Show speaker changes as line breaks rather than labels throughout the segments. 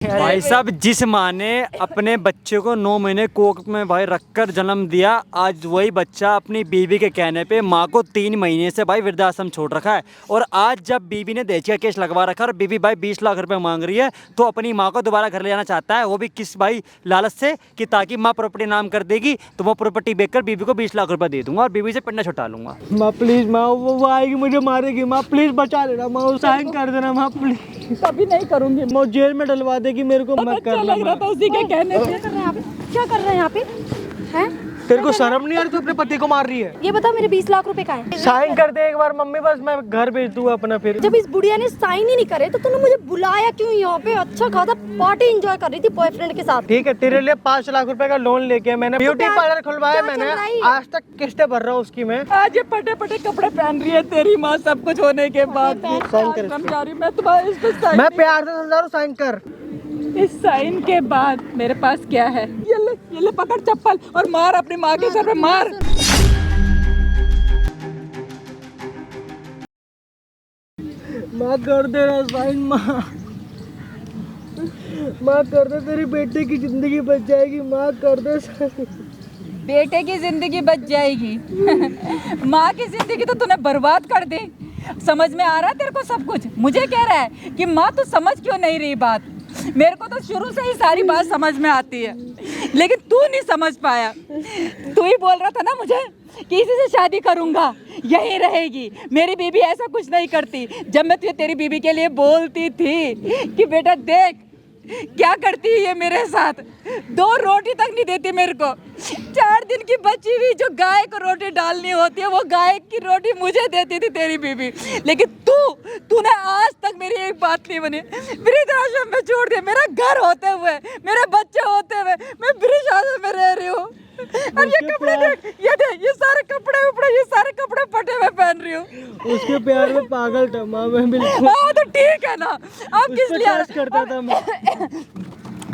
भाई साहब, जिस माँ ने अपने बच्चे को 9 महीने कोख में भाई रखकर जन्म दिया, आज वही बच्चा अपनी बीवी के कहने पे माँ को 3 महीने से भाई वृद्धाश्रम छोड़ रखा है। और आज जब बीवी ने दहेज का केस लगवा रखा है और बीवी भाई 20 लाख रुपए मांग रही है, तो अपनी माँ को दोबारा घर ले जाना चाहता है, वो भी किस भाई लालच से कि ताकि माँ प्रॉपर्टी नाम कर देगी तो वो प्रॉपर्टी बेचकर बीवी को 20 लाख रुपए दे दूंगा और बीवी से पिंडा छुटा लूंगा।
माँ प्लीज, माँ वो आएगी मुझे मारेगी, माँ प्लीज बचा लेना, माँ साइन कर देना, माँ प्लीज।
कभी नहीं करूंगी।
वो जेल में डलवा देगी मेरे को, मत
अच्छा लग रहा था उसी के कहने पे।
क्या कर रहे हैं यहाँ पे? हैं?
तेरे को शर्म नहीं आ रही? तू अपने पति को मार रही है।
ये बता, मेरे 20 लाख रुपए का है।
साइन कर दे एक बार मम्मी, बस मैं घर भेज दूंगा अपना। फिर
जब इस बुढ़िया ने साइन ही नहीं करे तो तूने मुझे बुलाया क्यों यहाँ पे? अच्छा खासा पार्टी एंजॉय कर रही थी बॉयफ्रेंड के साथ।
ठीक है, तेरे लिए 5 लाख रुपए का लोन लेके मैंने ब्यूटी पार्लर खुलवाया।
क्या
मैंने
चल रहा है?
आज तक किस्तें भर रहा हूँ उसकी मैं।
आज ये फटे फटे कपड़े पहन रही है तेरी माँ, सब कुछ होने के बाद भी।
साइन कर।
आश्रम जा रही हूँ मैं, तुम्हारे इस पे साइन
मैं
नहीं-
प्यार से समझा रहा हूँ, साइन कर।
इस साइन के बाद मेरे पास क्या है? ये ले पकड़ चप्पल और मार अपनी माँ के सर पे मार।
माँ कर दे रहा साइन, माँ माँ कर दे, तेरी बेटे की जिंदगी बच जाएगी। माँ कर दे साइन।
बेटे की जिंदगी बच जाएगी। माँ की जिंदगी तो तूने बर्बाद कर दी। समझ में आ रहा है तेरे को सब कुछ? मुझे कह रहा है कि माँ तू समझ क्यों नहीं रही बात? मेरे को तो शुरू से ही सारी बात समझ में आती है, लेकिन तू नहीं समझ पाया। तू ही बोल रहा था ना मुझे कि इसी से शादी करूंगा, यही रहेगी। मेरी बीबी ऐसा कुछ नहीं करती। जब मैं तुझे तेरी बीबी के लिए बोलती थी कि बेटा देख क्या करती है ये मेरे साथ, 2 रोटी तक नहीं देती मेरे को। 4 दिन की बची हुई जो गाय को रोटी डालनी होती है वो गाय की रोटी मुझे देती थी तेरी बीबी। लेकिन तूने आज तक मेरी एक बात नहीं बनी। वृद्धाश्रम में छोड़ दिया, मेरा घर होते हुए, मेरे बच्चे होते हुए मैं वृद्धाश्रम में रह रही हूँ। और ये कपड़े देख, ये देख, ये सारे कपड़े फटे हुए पहन रही हूँ।
उसके प्यार में पागल था माँ मैं, बिल्कुल।
हाँ तो ठीक है ना, अब किस लिए
करता था मैं।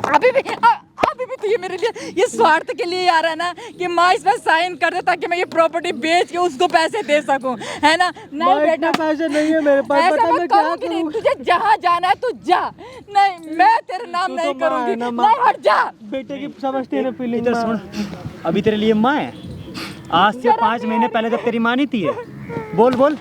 अभी भी तो ये मेरे लिए ये स्वार्थ के लिए आ रहा है ना कि माँ इसमें साइन कर दे ताकि मैं ये प्रॉपर्टी बेच के उसको पैसे दे सकूं, है ना? नहीं बेटा,
पैसे नहीं है मेरे पास।
ऐसा
बता
मैं
मैं क्या
करूंगी नहीं।
करूं?
तुझे जहाँ जाना है तू जा। नहीं, मैं तेरे नाम
तू
नहीं
तो माँ है
करूंगी।
ना, माँ।
नहीं, हट जा।
बेटे की समझती है ना फीलिंग।
इधर सुन, अभी तेरे लिए माँ है। आज से 5 महीने पहले जब तेरी माँ नहीं थी, बोल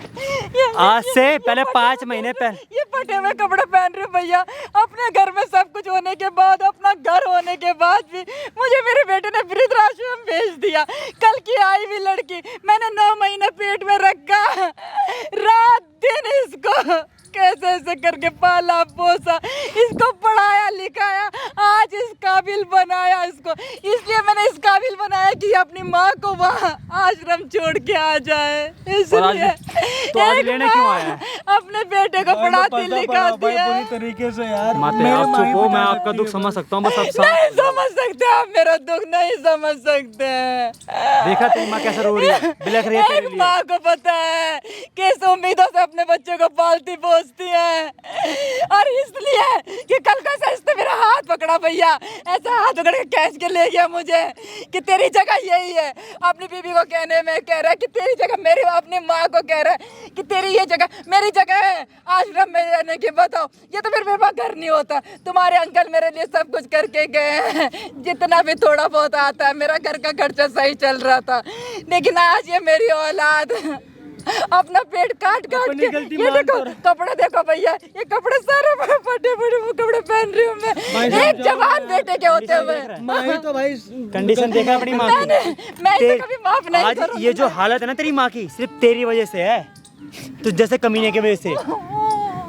आज से पहले 5 महीने पहले
ये फटे हुए कपड़े पहन रहे हो भैया। अपने घर में सब कुछ होने के बाद, अपना घर होने के बाद भी मुझे मेरे बेटे ने वृद्धाश्रम भेज दिया। कल की आई हुई लड़की मैंने 9 महीने पेट में रखा, रात दिन इसको कैसे ऐसे करके पाला पोसा, इसको पढ़ाया लिखाया, आज इस काबिल बनाया इसको। इसलिए मैंने इस काबिल बनाया कि अपनी माँ को वहाँ आश्रम छोड़ के आ जाए। इसलिए
तो आज लेने क्यों आया है?
अपने बेटे को पढ़ाती लिखाती है।
पूरी तरीके से यार।
माते आप चुप हो, मैं आपका दुख समझ सकता हूँ। बस अब
नहीं समझ सकते आप मेरा दुख, नहीं समझ सकते।
देखा तेरी माँ कैसे रो रही है, बिलख रही है तेरे
एक
लिए।
माँ को पता है किस उम्मीदों से अपने बच्चे को पालती पोसती है, और इसलिए कि कल का इसने मेरा हाथ पकड़ा भैया, ऐसा हाथ पकड़ के खींच के ले गया मुझे कि तेरी जगह यही है। अपनी बीवी को कहने में कह रहा है कि तेरी जगह, मेरी अपनी माँ को कह रहा है कि तेरी ये जगह मेरी जगह है आश्रम में रहने की। बताओ, ये तो फिर मेरे पास घर नहीं होता। तुम्हारे अंकल मेरे लिए सब कुछ करके गए हैं, जितना भी थोड़ा बहुत आता है, मेरा घर का खर्चा सही चल रहा था। लेकिन आज ये मेरी औलाद अपना पेट काट के, ये देखो कपड़े देखो भैया, ये कपड़े सारे फटे कपड़े पहन रही हूँ मैं, एक जवान बेटे के होते हुए।
मैं तो भाई
कंडीशन देखा अपनी माँ की।
मैं इसे कभी माफ नहीं
आज
करूंगी।
ये जो हालत है ना तेरी माँ की, सिर्फ तेरी वजह से है, तो जैसे कमीने की वजह से।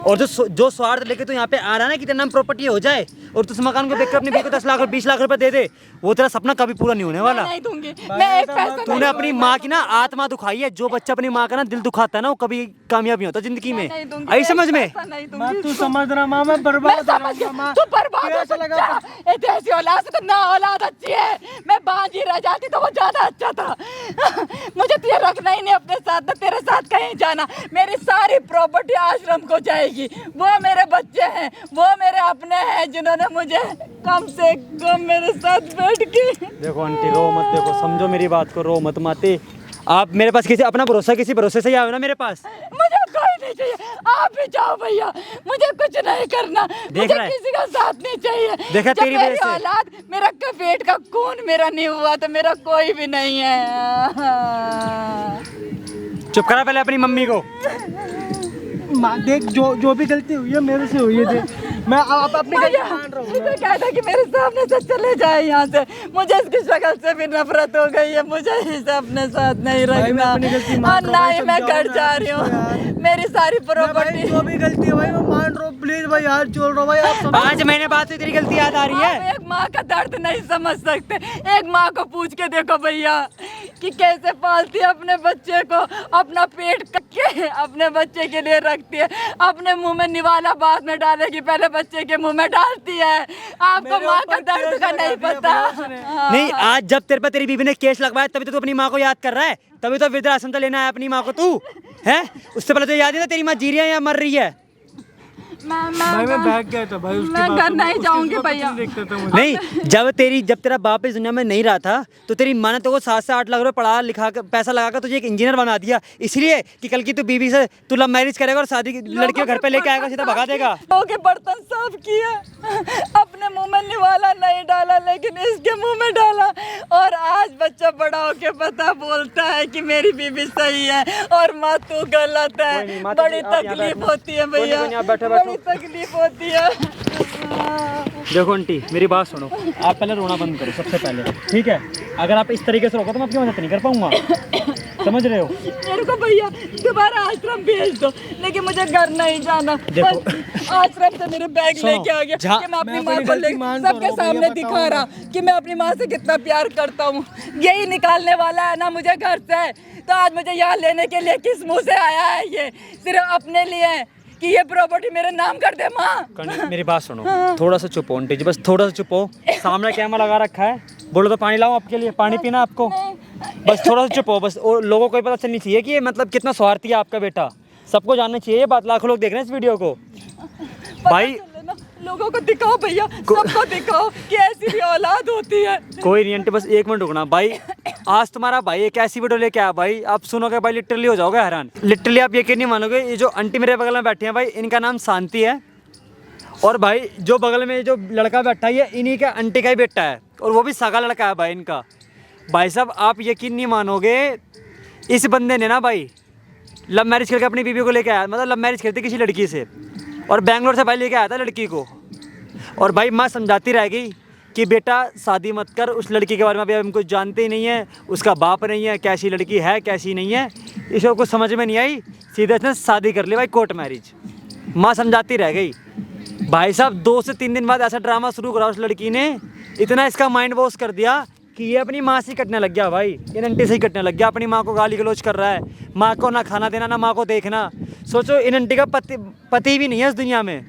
और जो स्वार्थ लेके तू यहाँ पे आ रहा है ना कि तेरा नाम प्रॉपर्टी हो जाए और तू उस मकान को देखकर अपनी बीवी को 10 लाख और 20 लाख रुपए दे दे, वो तेरा सपना कभी पूरा नहीं होने वाला।
नहीं दूंगी मैं एक पैसा।
तूने अपनी माँ की ना आत्मा दुखाई है। जो बच्चा अपनी माँ का ना दिल दुखाता है ना, वो कभी कामयाब नहीं होता जिंदगी में। आई समझ में?
माँ तू समझ रहा, माँ मैं बर्बाद हो रहा हूँ।
तू बर्बाद हो सकता। ऐसी औलाद से तो ना औलाद अच्छी है। मैं बांझी रह जाती तो वो ज्यादा अच्छा था। मुझे तुझे रखना ही नहीं अपने साथ, ना तेरे साथ कहीं जाना। मेरी सारी प्रॉपर्टी आश्रम को जाएगी। वो मेरे बच्चे हैं, वो मेरे अपने हैं, जिन्होंने मुझे कम से कम मेरे साथ बैठ के।
देखो आंटी, रो मत, देखो समझो मेरी बात को, रो मत माते। आप मेरे पास किसी अपना भरोसा, किसी भरोसे से ही आओ ना मेरे पास।
मुझे कोई नहीं चाहिए, आप ही जाओ भैया, मुझे कुछ नहीं करना, मुझे
रहा है?
किसी का साथ नहीं चाहिए।
देखा
जब
तेरी वजह
मेरी
से।
औलाद, मेरा पेट का खून मेरा नहीं हुआ तो मेरा कोई भी नहीं है।
चुप करा पहले अपनी मम्मी को।
माँ देख, जो भी गलती हुई है मेरे से हुई है, देख मैं अब अपनी गलती मान रहा हूँ।
इसे कहता कि मेरे सामने से चले जाए यहाँ से, मुझे इसकी शक्ल से भी नफरत हो गई है, मुझे इसे अपने साथ नहीं
भाई, मैं
रखना।
अपनी गलती
और
मान रहा
ना
हूँ,
ही मैं
समझाओ
घर
ना
जा
यार
रही
इसको यार।
हूँ, मेरी सारी
भाई
प्रॉपर्टी।
जो भी गलती है भाई मैं मान रहा हूँ, प्लीज भाई हाथ जोड़ रहा हूँ भाई, आप समझो।
5 महीने बाद तो तेरी गलती याद आ रही
आप
है।
एक माँ का दर्द नहीं समझ सकते। एक माँ को पूछ के देखो भैया कि कैसे पालती है अपने बच्चे को, अपना पेट के अपने बच्चे के लिए रखती है, अपने मुंह में निवाला बाद में डालेगी, पहले बच्चे के मुंह में डालती है। आपको
मेरे
माँ का
ऊपर
दर्द
केस
का
लगा
नहीं
दिया
पता।
भैया उसने।
नहीं, आज जब तेरे पर तेरी बीवी ने केस लगवाया तभी तो तू अपनी माँ को याद कर रहा है, तभी तो वृद्धाश्रम से लेना है अपनी माँ को तू, है? उससे पहले तो याद ही था तेरी माँ जी रही है या मर रही है।
भाई मैं भाग गया था भाई, उसके
मैं
बाद
घर
तो
नहीं
उसके
जाऊंगी
सिवा कुछ
भैया।
नहीं देखता था मुझे।
नहीं, जब तेरा बाप इस दुनिया में नहीं रहा था तो तेरी माँ ने तो वो 7 से 8 लाख रुपए पढ़ा लिखा कर पैसा लगाकर तुझे एक इंजीनियर बना दिया, इसलिए कि कल की तू बीवी से तू लव मैरिज करेगा और शादी लड़की को घर पे लेके आएगा, सीधा भगा देगा।
लोगों के बर्तन साफ किया, अपने मुंह में निवाला नहीं डाला, लेकिन इसके मुंह में डाला। और आज बच्चा बड़ा होके पता बोलता है कि मेरी बीवी सही है और माँ तू गलत
कोई
है।
नहीं, माँ
बड़ी
आप यहाँ
तकलीफ
बैठना।
होती है
कोई नहीं,
भैया,
कोई नहीं, आप बैठो,
बड़ी
बैठो।
तकलीफ होती है।
देखो आंटी, मेरी बात सुनो, आप पहले रोना बंद करो सबसे पहले, ठीक है? अगर आप इस तरीके से रोको तो मैं आपकी मदद नहीं कर पाऊंगा, समझ रहे हो?
मेरे को भैया दोबारा आश्रम भेज दो, लेकिन मुझे घर नहीं जाना।
देखो।
बस आश्रम से मेरे बैग
सुनो,
लेके आ गया
जहाँ-
कि मैं अपनी
मैं
माँ
अपनी
को
गलती मान तो
सबके
रहा हूँ भैया,
सामने
बताओ
दिखा
ना।
रहा कि मैं अपनी माँ से कितना प्यार करता हूँ। यही निकालने वाला है ना मुझे घर से, तो आज मुझे यहाँ लेने के लिए किस मुँह से आया है? ये सिर्फ अपने लिए कि ये प्रॉपर्टी मेरे नाम कर दे माँ।
मेरी बात सुनो, थोड़ा सा चुप हो आंटी जी, बस थोड़ा सा चुप हो। सामने कैमरा लगा रखा है, बोलो तो पानी लाऊं आपके लिए, पानी पीना आपको? बस थोड़ा सा चुप हो, बस। और लोगों को ये पता चलनी चाहिए कि ये मतलब कितना स्वार्थी है आपका बेटा, सबको जानना चाहिए ये बात। लाखों लोग देख रहे हैं इस वीडियो को भाई।
लोगों को दिखाओ भैया, सबको दिखाओ कि ऐसी भी औलाद होती है।
कोई नहीं आंटी, बस 1 मिनट रुकना भाई। आज तुम्हारा भाई एक ऐसी वीडियो लेके आया भाई, आप सुनोगे भाई लिटरली हो जाओगे हैरान। लिटरली आप यकीन नहीं मानोगे, ये जो आंटी मेरे बगल में बैठी हैं भाई, इनका नाम शांति है। और भाई जो बगल में जो लड़का बैठा है ये इन्हीं का आंटी का ही बेटा है, और वो भी सगा लड़का है भाई इनका। भाई साहब आप यकीन नहीं मानोगे, इस बंदे ने ना भाई लव मैरिज करके अपनी बीवी को लेके आया, मतलब लव मैरिज करती किसी लड़की से, और बैंगलोर से भाई लेके आया था लड़की को। और भाई माँ समझाती रह गई कि बेटा शादी मत कर, उस लड़की के बारे में अभी हम कुछ जानते ही नहीं है, उसका बाप नहीं है, कैसी लड़की है कैसी नहीं है, इसको कुछ समझ में नहीं आई, सीधे इसने शादी कर ली भाई, कोर्ट मैरिज। माँ समझाती रह गई। भाई साहब 2 से 3 दिन बाद ऐसा ड्रामा शुरू करा उस लड़की ने, इतना इसका माइंड वॉश कर दिया कि ये अपनी माँ से ही कटने लग गया भाई, इन आंटी से ही कटने लग गया, अपनी माँ को गाली गलौज कर रहा है, माँ को ना खाना देना ना माँ को देखना। सोचो इन आंटी का पति भी नहीं है इस दुनिया में,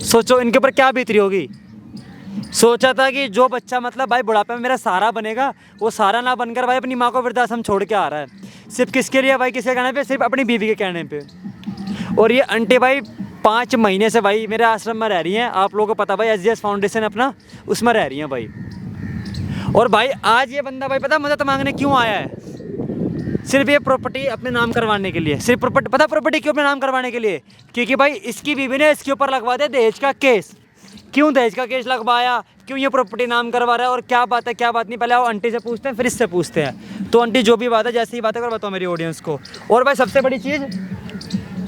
सोचो इनके ऊपर क्या बीत रही होगी। सोचा था कि जो बच्चा मतलब भाई बुढ़ापे में मेरा सहारा बनेगा, वो सहारा ना बनकर भाई अपनी माँ को वृद्धाश्रम छोड़ के आ रहा है, सिर्फ किसके लिए भाई, किसके कहने पे? सिर्फ अपनी बीवी के कहने पे। और ये आंटी भाई 5 महीने से भाई मेरे आश्रम में रह रही हैं, आप लोगों को पता भाई SGS फाउंडेशन अपना, उसमें रह रही हैं भाई। और भाई आज ये बंदा भाई पता मदद मांगने क्यों आया है? सिर्फ ये प्रॉपर्टी अपने नाम करवाने के लिए, सिर्फ प्रॉपर्टी क्यों अपने नाम करवाने के लिए? क्योंकि भाई इसकी बीवी ने इसके ऊपर लगवा दिया दहेज का केस। क्यों दहेज का केस लगवाया, क्यों ये प्रॉपर्टी नाम करवा रहा है, और क्या बात है क्या बात नहीं, पहले वो आंटी से पूछते हैं फिर इससे पूछते हैं। तो आंटी जो भी बात है जैसी ही बात है कर बताओ मेरी ऑडियंस को। और भाई सबसे बड़ी चीज़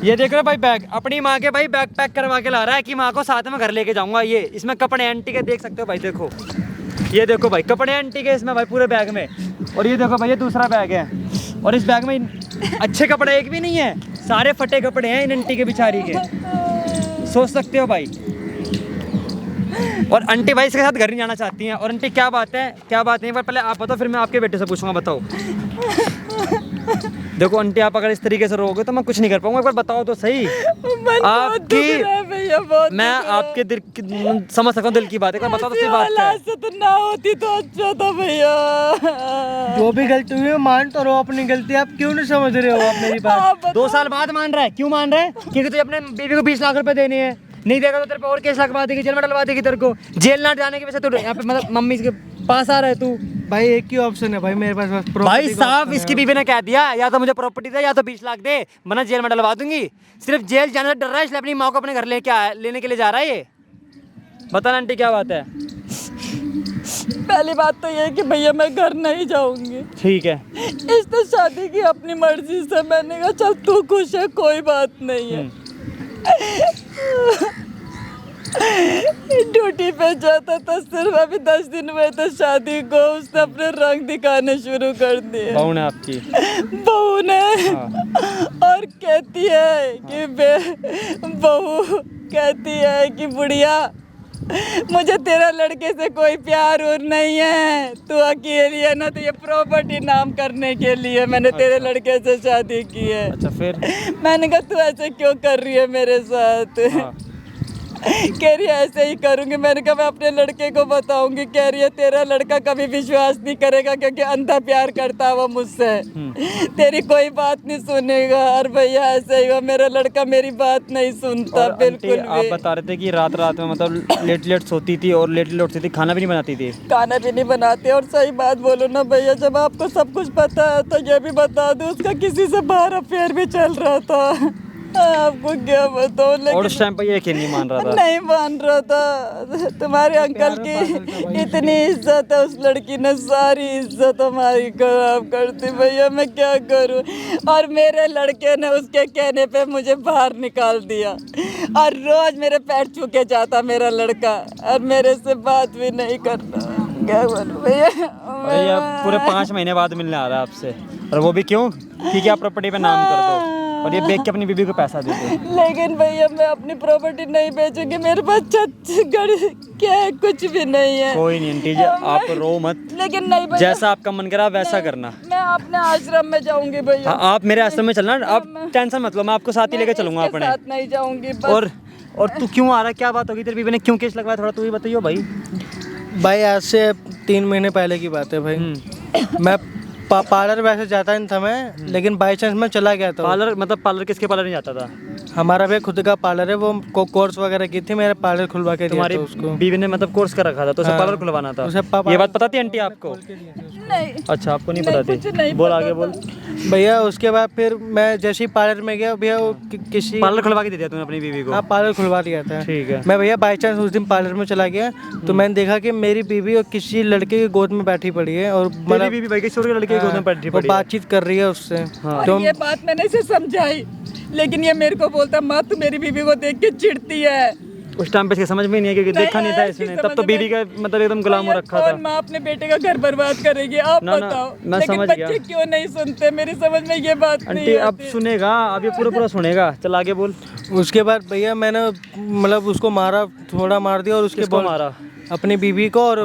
ये देख रहे हो भाई, बैग अपनी माँ के भाई बैग पैक करवा के ला रहा है कि माँ को साथ में घर लेके जाऊँगा। ये इसमें कपड़े आंटी के देख सकते हो भाई, देखो ये देखो भाई कपड़े आंटी के इसमें भाई पूरे बैग में। और ये देखो भाई ये दूसरा बैग है, और इस बैग में अच्छे कपड़े एक भी नहीं है, सारे फटे कपड़े हैं इन आंटी के बेचारी के, सोच सकते हो भाई। और आंटी भाई इसके साथ घर नहीं जाना चाहती हैं। और आंटी क्या बात है क्या बात नहीं, पर पहले आप बताओ फिर मैं आपके बेटे से पूछूंगा, बताओ। देखो आंटी आप अगर इस तरीके से रोगे तो मैं कुछ नहीं कर पाऊंगा, एक बार बताओ तो सही। आपकी मैं आपके दिल समझ सकता हूँ, दिल की बात है, एक बार बताओ तो सही बात क्या है।
तो ना होती तो अच्छा था भैया।
जो भी गलती हुई है मान तो रहो अपनी गलती, आप क्यों नहीं समझ रहे हो आप मेरी बात?
2 साल बाद मान रहा है, क्यों मान रहा है? क्योंकि तुझे अपने बीवी को 20 लाख रुपए देने हैं, नहीं देगा तो तेरे पे और केस लगवा देगी, जेल में डलवा देगी, तेरे को जेल ना जाने की वजह से तो यहाँ पे मतलब मम्मी के पास आ रहा है तू?
भाई एक ही ऑप्शन है भाई मेरे पास, बस property
भाई
का
साहब
option
इसकी
है।
बीवी ने कह दिया या तो मुझे प्रॉपर्टी दे या तो 20 लाख दे, वरना जेल में डलवा दूंगी। सिर्फ जेल जाने से डर रहा है, इसलिए अपनी माँ को अपने घर लेने के लिए जा रहा है ये। बता ना आंटी क्या बात है?
पहली बात तो ये है कि भैया मैं घर नहीं जाऊंगी।
ठीक है।
इसने शादी की अपनी मर्जी से, मैंने कहा चल तू खुश है कोई बात नहीं है। ड्यूटी पे जाता था सिर्फ, अभी 10 दिन हुए थे शादी को, उसने अपने रंग दिखाने शुरू कर दिए।
बहू ने आपकी?
बहू ने। और कहती है कि बहू कहती है कि बुढ़िया मुझे तेरा लड़के से कोई प्यार और नहीं है, तू अकेली है ना, तो ये प्रॉपर्टी नाम करने के लिए मैंने तेरे लड़के से शादी की है।
अच्छा फिर?
मैंने कहा तू ऐसे क्यों कर रही है मेरे साथ? कह रही है ऐसे ही करूंगी। मैंने कहा मैं अपने लड़के को बताऊंगी। कह रही है तेरा लड़का कभी विश्वास नहीं करेगा क्योंकि अंधा प्यार करता है वो मुझसे, तेरी कोई बात नहीं सुनेगा। और भैया ऐसे ही हुआ, मेरा लड़का मेरी बात नहीं सुनता बिल्कुल भी।
आप बता रहे थे कि रात रात में मतलब लेट सोती थी और लेट उठती थी, खाना भी नहीं बनाती थी?
खाना भी नहीं बनाते। और सही बात बोलो ना भैया, जब आपको सब कुछ पता है तो ये भी बता दो उसका किसी से बाहर अफेयर भी चल रहा था। आपको क्या बताऊं, लेकिन
और उस टाइम पर ये क्यों नहीं मान रहा था?
नहीं मान रहा था। तुम्हारे अंकल की इतनी इज्जत है, उस लड़की ने सारी इज्जत हमारी खराब कर दी। भैया मैं क्या करूं? और मेरे लड़के ने उसके कहने पे मुझे बाहर निकाल दिया और रोज मेरे पैर छू के जाता मेरा लड़का, और मेरे से बात भी नहीं करता। क्या बोलूं भैया?
भैया पूरे 5 महीने बाद मिलने आ रहा है आपसे, और वो भी क्यों? ठीक है आप प्रॉपर्टी पे नाम कर दो और ये बेच के अपनी बीबी को पैसा दे दो।
लेकिन भैया मैं अपनी प्रॉपर्टी नहीं बेचूंगी, मेरे पास छत्तीसगढ़ क्या है, कुछ भी नहीं है।
कोई नहीं आंटी जी, आप रो मत।
लेकिन नहीं भैया,
जैसा आपका मन करा वैसा करना।
मैं अपने आश्रम में जाऊंगी भैया।
हाँ, आप मेरे आश्रम में चलना, आप टेंशन मत लो, मैं आपको साथ ही लेके चलूंगा
इसके
अपने।
साथ नहीं जाऊंगी बस।
और तू क्यों आ रहा है? क्या बात होगी? तेरी बीबी ने क्यों केस लगवाया? थोड़ा तू ही बताइयो भाई।
भाई आज से 3 महीने पहले की बात है भाई। मैं पार्लर वैसे जाता नहीं था मैं, लेकिन बाई चांस मैं चला गया था।
पार्लर मतलब पार्लर किसके पार्लर नहीं जाता था?
हमारा भी खुद का पार्लर है, वो कोर्स वगैरह की थी, मेरा पार्लर खुलवा के दिया
तुम्हारी
था उसको।
बीवी ने मतलब कोर्स कर रखा था तो उसे
हाँ।
पार्लर खुलवाना था।
उसे
ये बात पता थी आंटी आपको?
नहीं
अच्छा आपको नहीं
नहीं,
पता
कुछ
थी?
नहीं
बोल
पता
आगे
था।
बोल।
भैया उसके बाद फिर मैं जैसे ही पार्लर में गया भैया, वो किसी
पार्लर खुलवा के दे दिया तूने अपनी बीवी को?
हाँ पार्लर खुलवा दिया था।
ठीक है।
मैं भैया बाई चांस उस दिन पार्लर में चला गया तो मैंने देखा कि मेरी बीवी और किसी लड़के की गोद में बैठी पड़ी है, और
तेरी बीवी भाई किसी और के लड़के की गोद में बैठी
वो
पड़ी है।
बातचीत कर रही है उससे।
हाँ।
तो
ये बात मैंने इसे समझाई, लेकिन ये मेरे को बोलता माँ तू मेरी बीवी को देख के चिढ़ती है।
उस टाइम पे इसके समझ में नहीं है क्योंकि देखा नहीं था इसने, तब तो बीवी का मतलब एकदम गुलाम हो रखा था।
माँ अपने बेटे का घर बर्बाद करेगी, आप
ना, ना,
बताओ।
मैं
लेकिन
समझ
बच्चे
गया।
क्यों नहीं सुनते? मेरी समझ में ये बात नहीं
आंटी अब
आती।
सुनेगा, अब ये पूरा सुनेगा। चल आगे बोल।
उसके बाद भैया मैंने मतलब उसको मारा, थोड़ा मार दिया, और उसके
किसको मारा?
अपनी बीवी को, और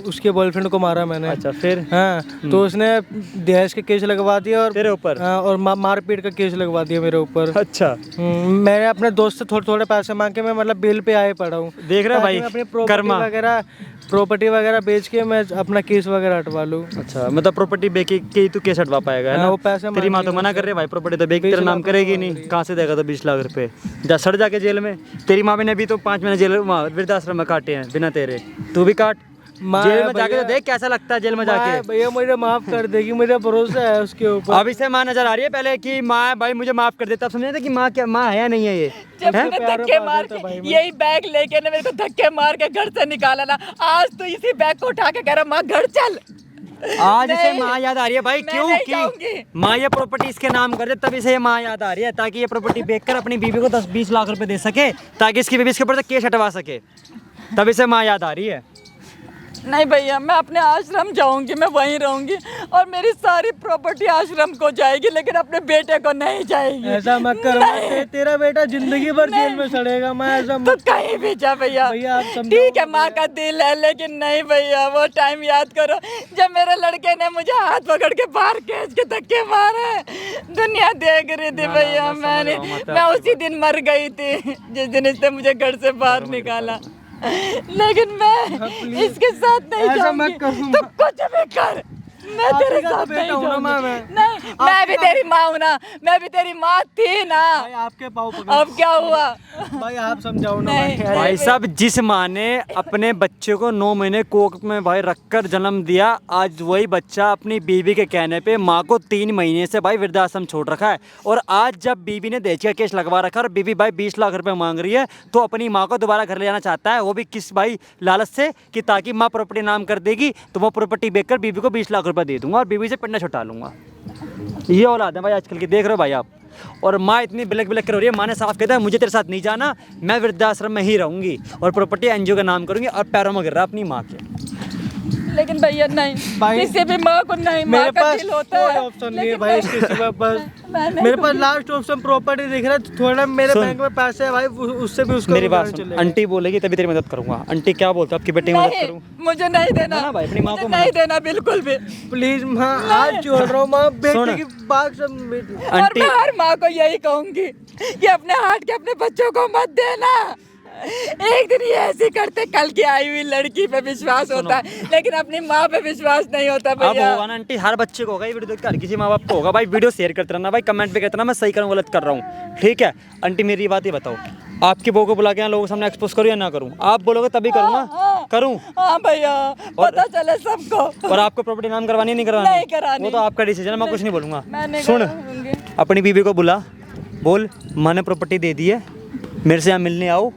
उसके बॉयफ्रेंड को मारा मैंने।
अच्छा फिर?
हाँ तो उसने दहेज के केस लगवा दिया और
तेरे ऊपर?
हाँ, और मारपीट का केस लगवा दिया मेरे ऊपर।
अच्छा
मैंने अपने दोस्त से थोड़े पैसे मांग के मैं मतलब बेल पे आए पड़ा हूँ।
देख रहा है
ताकि
भाई,
मैं अपनी
कर्मा।
प्रॉपर्टी वगैरह बेच के मैं अपना केस वगैरह हटवा लूँ।
अच्छा मतलब प्रॉपर्टी बेच के तू केस हटवा पाएगा है
हाँ,
ना?
वो पैसे
तेरी माँ तो
मांगी
मना कर रही है भाई, प्रॉपर्टी तो बेच तेरा नाम करेगी नहीं, कहाँ से देगा तो 20 लाख रुपए? जा सड़ जाके जेल में। तेरी माँ ने भी तो 5 महीने जेल वृद्धाश्रम में काटे हैं बिना तेरे, तू भी काट। जेल में जाके तो देख कैसा लगता है जेल में जाके।
भैया मुझे माफ कर देगी, मुझे भरोसा है उसके ऊपर।
अब इसे माँ नजर आ रही है पहले कि माँ भाई मुझे माफ कर दे, तब समझे थे कि माँ क्या माँ है या नहीं है ये?
जब तूने धक्के मार के यही बैग लेके ना मेरे को धक्के मार के घर से निकाला ना, आज तो इसी बैग को उठा के कह रहा माँ घर चल।
आज इसे
नहीं,
माँ याद आ रही है भाई,
मैं
क्यों
नहीं
कि
जाऊंगी।
माँ ये प्रॉपर्टी इसके नाम कर दे, तब इसे ये माँ याद आ रही है, ताकि ये प्रॉपर्टी बेचकर अपनी बीवी को 10-20 लाख रुपए दे सके, ताकि इसकी बीवी इसके ऊपर से केस हटवा सके, तब इसे माँ याद आ रही है।
नहीं भैया मैं अपने आश्रम जाऊंगी, मैं वहीं रहूंगी और मेरी सारी प्रॉपर्टी आश्रम को जाएगी, लेकिन अपने बेटे को नहीं जाएगी।
ऐसा मत कर, तेरा बेटा जिंदगी भर जेल में सड़ेगा। मैं ऐसा
तो कहीं भी जा भैया,
भैया आप समझो।
ठीक है माँ का दिल है, लेकिन नहीं भैया वो टाइम याद करो जब मेरे लड़के ने मुझे हाथ पकड़ के बाहर खींच के धक्के मारे, दुनिया देख रही थी भैया। मैं उसी दिन मर गई थी जिस दिन इसने मुझे घर से बाहर निकाला, लेकिन मैं इसके साथ नहीं
ऐसा
जाऊंगी।
मत करो।
तो कुछ भी कर, मैं तेरे
आपका तो
साथ
बेटा
नहीं
हूँ ना
जाऊंगी।
मैं।
नहीं, मैं भी तेरी माँ हूँ ना, मैं भी तेरी माँ थी ना।
भाई आपके पाँव पकड़।
अब क्या हुआ?
भाई आप समझाओ ना
नहीं,
भाई।
भाई साहब, जिस माँ ने अपने बच्चे को 9 महीने कोख में भाई रखकर जन्म दिया, आज वही बच्चा अपनी बीवी के कहने पे माँ को 3 महीने से भाई वृद्धाश्रम छोड़ रखा है। और आज जब बीवी ने दहेज का केस लगवा रखा है और बीवी भाई 20 लाख रुपए मांग रही है, तो अपनी माँ को दोबारा घर ले जाना चाहता है, वो भी किस भाई लालच से, कि ताकि माँ प्रॉपर्टी नाम कर देगी तो वो प्रॉपर्टी बेचकर बीवी को 20 लाख रुपए दे दूंगा और बीवी से पिंडा छुटा लूंगा। ये औलाद है भाई आजकल की, देख रहे हो भाई आप। और माँ इतनी ब्लैक ब्लैक कर रही है, माँ ने साफ कह दिया मुझे तेरे साथ नहीं जाना, मैं वृद्धाश्रम में ही रहूंगी और प्रॉपर्टी एनजीओ का नाम करूंगी, और पैरों में गिर रहा अपनी माँ के।
लेकिन भैया नहीं,
भाई,
किसी भी माँ को नहीं, माँ
मेरे
का
पास
दिल होता
कोई
है।
ऑप्शन नहीं है
लेकिन
भाई इसके सिवा। बस
मैं नहीं
मेरे पास लास्ट ऑप्शन प्रॉपर्टी दिख रहा है, थोड़ा मेरे
सुन।
बैंक में पैसे है भाई, उससे भी उसका
मेरी बात
गुजारा
सुन,
चलेगा।
आंटी बोलेगी तभी तेरी मदद करूंगा। आंटी क्या बोलते हो, आपकी बेटी की मदद
नहीं,
करूँ?
मुझे नहीं देना
ना भाई, अपनी माँ
मुझे
को
नहीं
मदद-
देना बिल्कुल भी।
प्लीज माँ, हाथ जोड़ रहा हूँ माँ, बेटे
सुन।
की बात समझ।
और
आंटी,
मैं हर माँ को यही कहूंगी कि अपने हाथ के अपने बच्चों को मत देना। एक दिन ये ऐसे करते, कल की आई हुई लड़की पे विश्वास होता है, लेकिन अपनी माँ पे विश्वास नहीं होता
अब
भैया।
होगा ना आंटी, हर बच्चे को होगा ये वीडियो, हर किसी माँ बाप को होगा। भाई वीडियो शेयर करते रहना भाई, कमेंट पे कहते रहना मैं सही कर रहा हूँ गलत कर रहा हूँ, ठीक है? आंटी मेरी बात ही बताओ, आपकी बहू को बुला के यहाँ लोगों के सामने एक्सपोज करूँ या ना करूँ? आप बोलोगे तभी करूँगा, करूँ?
हाँ भैया, पता चले सबको।
और आपको प्रॉपर्टी नाम करवानी है नहीं करवानी?
नहीं करानी।
वो तो आपका डिसीजन है, मैं कुछ नहीं बोलूँगा।
मैं नहीं
सुन,
कराऊंगी।
अपनी बीवी को बुला, बोल माँ ने प्रॉपर्टी दे दी है, मेरे से यहाँ मिलने आओ,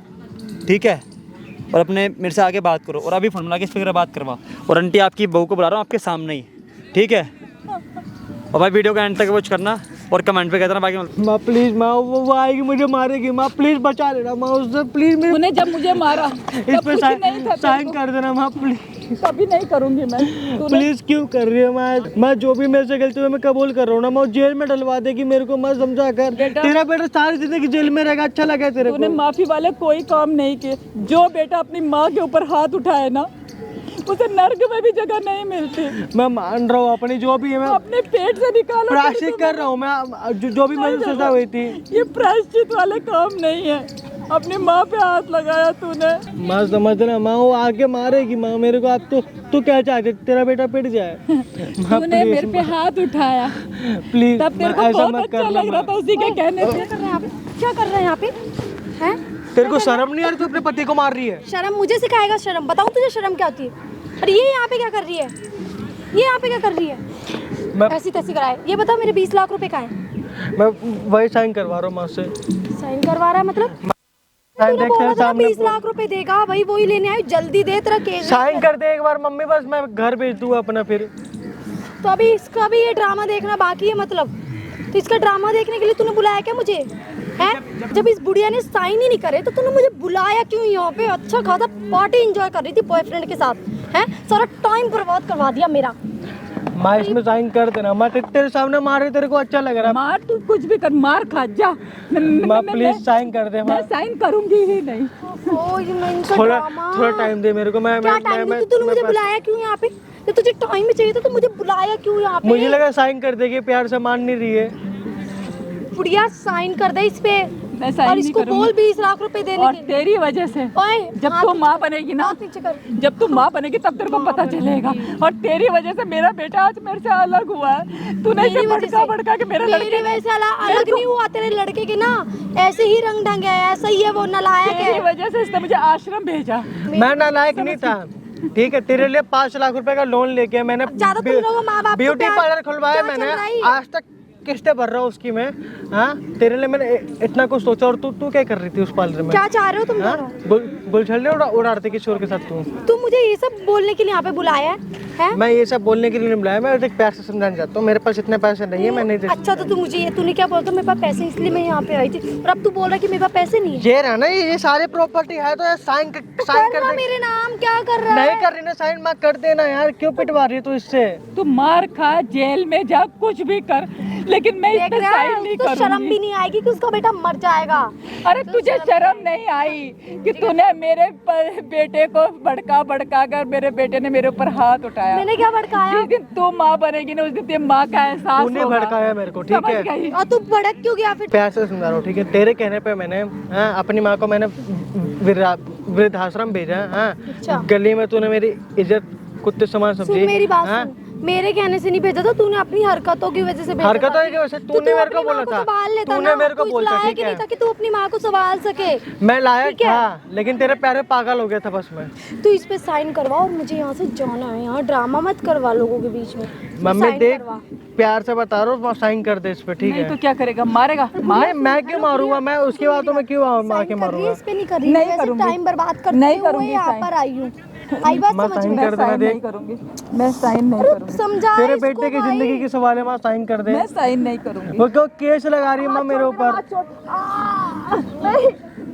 ठीक है? और अपने मेरे से आगे बात करो, और अभी फोन मिला के इस फिक्र बात करवा। और आंटी आपकी बहू को बुला रहा हूँ आपके सामने ही, ठीक है? और भाई वीडियो का एंड तक वॉच करना और कमेंट पे कहते ना बाकी।
माँ प्लीज माँ, वो आएगी मुझे मारेगी, माँ प्लीज बचा लेना माँ उससे, प्लीज मेरे
तूने जब मुझे मारा
इस
तब
पे
कुछ नहीं था,
साइन कर देना माँ प्लीज।
कभी नहीं करूंगी मैं। तूने
प्लीज क्यों कर रही है मैं जो भी मेरे से गलती हुई मैं कबूल कर रहा हूँ ना, मैं जेल में डलवा देगी मेरे को, मत समझा कर। तेरा बेटा सारी जिंदगी जेल में रहेगा, अच्छा लगा तेरे
तूने
को?
माफी वाले कोई काम नहीं किए। जो बेटा अपनी माँ के ऊपर हाथ उठाए ना, उसे नर्क में भी जगह नहीं मिलती।
मैं मान रहा हूँ अपनी जो भी है, मैं
अपने पेट से निकाला।
प्रायश्चित कर रहा हूँ मैं, जो भी मेरे सजा हुई थी।
ये प्रायश्चित वाले काम नहीं है। अपनी माँ पे हाथ लगाया तूने।
माँ समझ रहा, माँ वो आके मारेगी माँ मेरे को। अब तू क्या चाहती, तेरा बेटा पिट जाए?
तूने मेरे पे हाथ उठाया,
प्लीज
तब तेरे को
ऐसा
बहुत
मत
अच्छा
कर
लग रहा था उसी के कहने पे।
क्या कर रहे हैं यहाँ पे? हैं?
तेरे को शर्म नहीं आ रही तू अपने पति को मार रही है?
शर्म मुझे सिखाएगा शर्म? बताऊँ तुझे शर्म क्या होती है? और ये यहाँ पे क्या कर रही है? ये यहाँ पे क्या कर रही है?
मैं
ऐसी तैसी कराए। ये बताओ मेरे 20 लाख रुपए कहाँ हैं?
मैं वही साइन करवा रहा हूँ माँ से।
साइन करवा रहा है मतलब?
साइन
तूने
देख
बोला
तेरे
था
सामने
20 लाख रुपए देगा, भाई वही लेने आए। जल्दी दे, तेरा केस।
साइन कर दे एक बार मम्मी, बस मैं घर भेज दूँ अपना फिर।
तो अभी इसका भी ये ड्रामा देखना बाकी है मतलब? तो इसका ड्रामा देखने के लिए तूने बुलाया क्या मुझे? हैं? जब इस बुढ़िया ने साइन ही नहीं करे तो तूने मुझे बुलाया क्यों यहाँ पे? अच्छा खासा पार्टी एंजॉय कर रही थी बॉयफ्रेंड के साथ, हैं? सारा टाइम बर्बाद करवा दिया मेरा।
माँ इसमें साइन कर देना। मैं तेरे सामने मार रही, तेरे को अच्छा लग रहा है?
मार, तू कुछ भी कर, मार खा जा।
माँ प्लीज साइन कर दे माँ।
मैं साइन करूंगी ही नहीं।
ओ ये मैं इनका
थोड़ा
ड्रामा।
थोड़ा टाइम दे मेरे को। मैं
क्या टाइम दे? तूने मुझे बुलाया क्यों यहाँ पे? जब तुझे टाइम ही चाहिए था तो मुझे बुलाया क्यों यहाँ पे?
मुझे लगा साइन कर देगी, प्यार से मान नहीं रही है।
बुढ़िया साइन कर दे इस पे,
मैं साइन
और
नहीं
इसको
करूंगी।
बोल 20 लाख रुपए देने
और
के लिए।
तेरी वजह से
ओए
जब
हाथ
तू
नीचे
माँ
कर,
बनेगी ना,
हाथ नीचे कर।
जब तू माँ बनेगी तब तेरे को पता चलेगा। और तेरी वजह से मेरा बेटा आज मेरे से अलग हुआ है। तूने इसे भड़का भड़का के मेरा
मेरी
लड़के
वजह से अलग नहीं हुआ तेरे लड़के के ना, ऐसे ही रंग ढंग है, ऐसा ही है वो, नालायक
तेरी
है।
वजह से इसने मुझे आश्रम भेजा।
मैं नालायक नहीं था, ठीक है? तेरे लिए 5 लाख रुपए का लोन लेके मैंने
ज्यादा तुम लोगों माँ बाप को
ब्यूटी
प्यार-
पार्लर खुलवाया
क्या
मैंने।
चल रहा है?
आज तक किस्तें भर रहा हूँ उसकी मैं। हाँ, तेरे लिए मैंने इतना कुछ सोचा, और तू क्या कर रही थी उस पार्लर में?
क्या चाह रहे हो तुम
हाँ?
दोनों?
बुलछल उड़ा रहे थे किशोर के साथ तू?
तुम मुझे ये सब बोलने के लिए यहाँ पे बुलाया है?
मैं ये सब बोलने के लिए नहीं बुलाया, मैं एक प्यार से समझाना चाहता हूँ। मेरे पास इतने पैसे नहीं है, मैं नहीं दे।
अच्छा तो तू मुझे ये, तूने क्या बोला था मेरे पास पैसे इसलिए मैं यहाँ पे आई थी, और अब तू बोल रहा है कि मेरे पास पैसे नहीं है।
ये रहा ना, ये सारे प्रॉपर्टी है तो साइन
करना
कर दे।
मेरे नाम क्या कर रहा है?
नहीं कर रही ना साइन, मैं कर देना यार, क्यों पिटवा रही है तू इससे?
तू मार खा, जेल में जा, कुछ भी कर, लेकिन मैं इस
देख
पे
रहा
साइन
है,
नहीं
उसको शर्म भी
करूंगी।
नहीं आएगी कि उसका बेटा मर जाएगा।
अरे तुझे शर्म नहीं आई कि तूने मेरे बेटे को भड़का भड़का कर मेरे बेटे ने मेरे ऊपर हाथ उठाया।
मैंने क्या भड़काया?
जिस दिन तू माँ बनेगी ना, उस दिन तेरी माँ का एहसास
तूने
होगा।
भड़काया मेरे को, ठीक
समझ
है?
गई?
और तू भड़क क्यों गया फिर?
प्यार से समझा रहा हूँ, ठीक है? तेरे कहने पे मैंने अपनी माँ को मैंने वृद्धाश्रम भेजा।
अच्छा।
गली में तूने मेरी इज्जत कुत्ते समान समझी।
सुन मेरी बात
हाँ?
सुन, मेरे कहने से नहीं भेजा था, तूने अपनी हरकतों की वजह से भेजा
हरकतों
था।
की वजह से
तो
तूने
तू
मेरे को
अपनी
बोला
माँ
था,
संभाल लेता
तूने
ना,
मेरे को
तू इस
बोला था,
लायक
ठीक
नहीं
है।
था कि तू अपनी माँ को संभाल सके।
मैं लायक
ठीक है।
था, लेकिन तेरे प्यारे पागल हो गया था बस मैं।
तू इस पे साइन करवा और मुझे यहाँ से जाना है, यहाँ ड्रामा मत करवा लोगों के बीच में। तू
मम्मी
sign
देख,
करवा।
प्यार से बता रहा हूँ, साइन कर दे इस पे, ठीक
नहीं
है।
तो क्या करेगा, मारेगा?
नहीं, मैं क्यों मारूंगा, मैं उसकी बातों में क्यों मार के
साइन कर रही है,
मारूंगा।
इस पे नहीं कर रही,
नहीं
वैसे
करूंगी।
टाइम बर्बाद करते
नहीं
हुए
करूंगी
यहाँ
sign।
पर आई हूँ। आई बात
मैं
समझ
sign
में?
कर देना,
साइन
देख।
नहीं करूंगी, मैं साइन नहीं
अरे
करूंगी,
समझा
तेरे
इसको
बेटे की
भाई।
जिंदगी की सवाल है, माँ साइन कर दे।
मैं साइन नहीं करूंगी।
वो क्यों केस लगा रही है माँ मेरे ऊपर।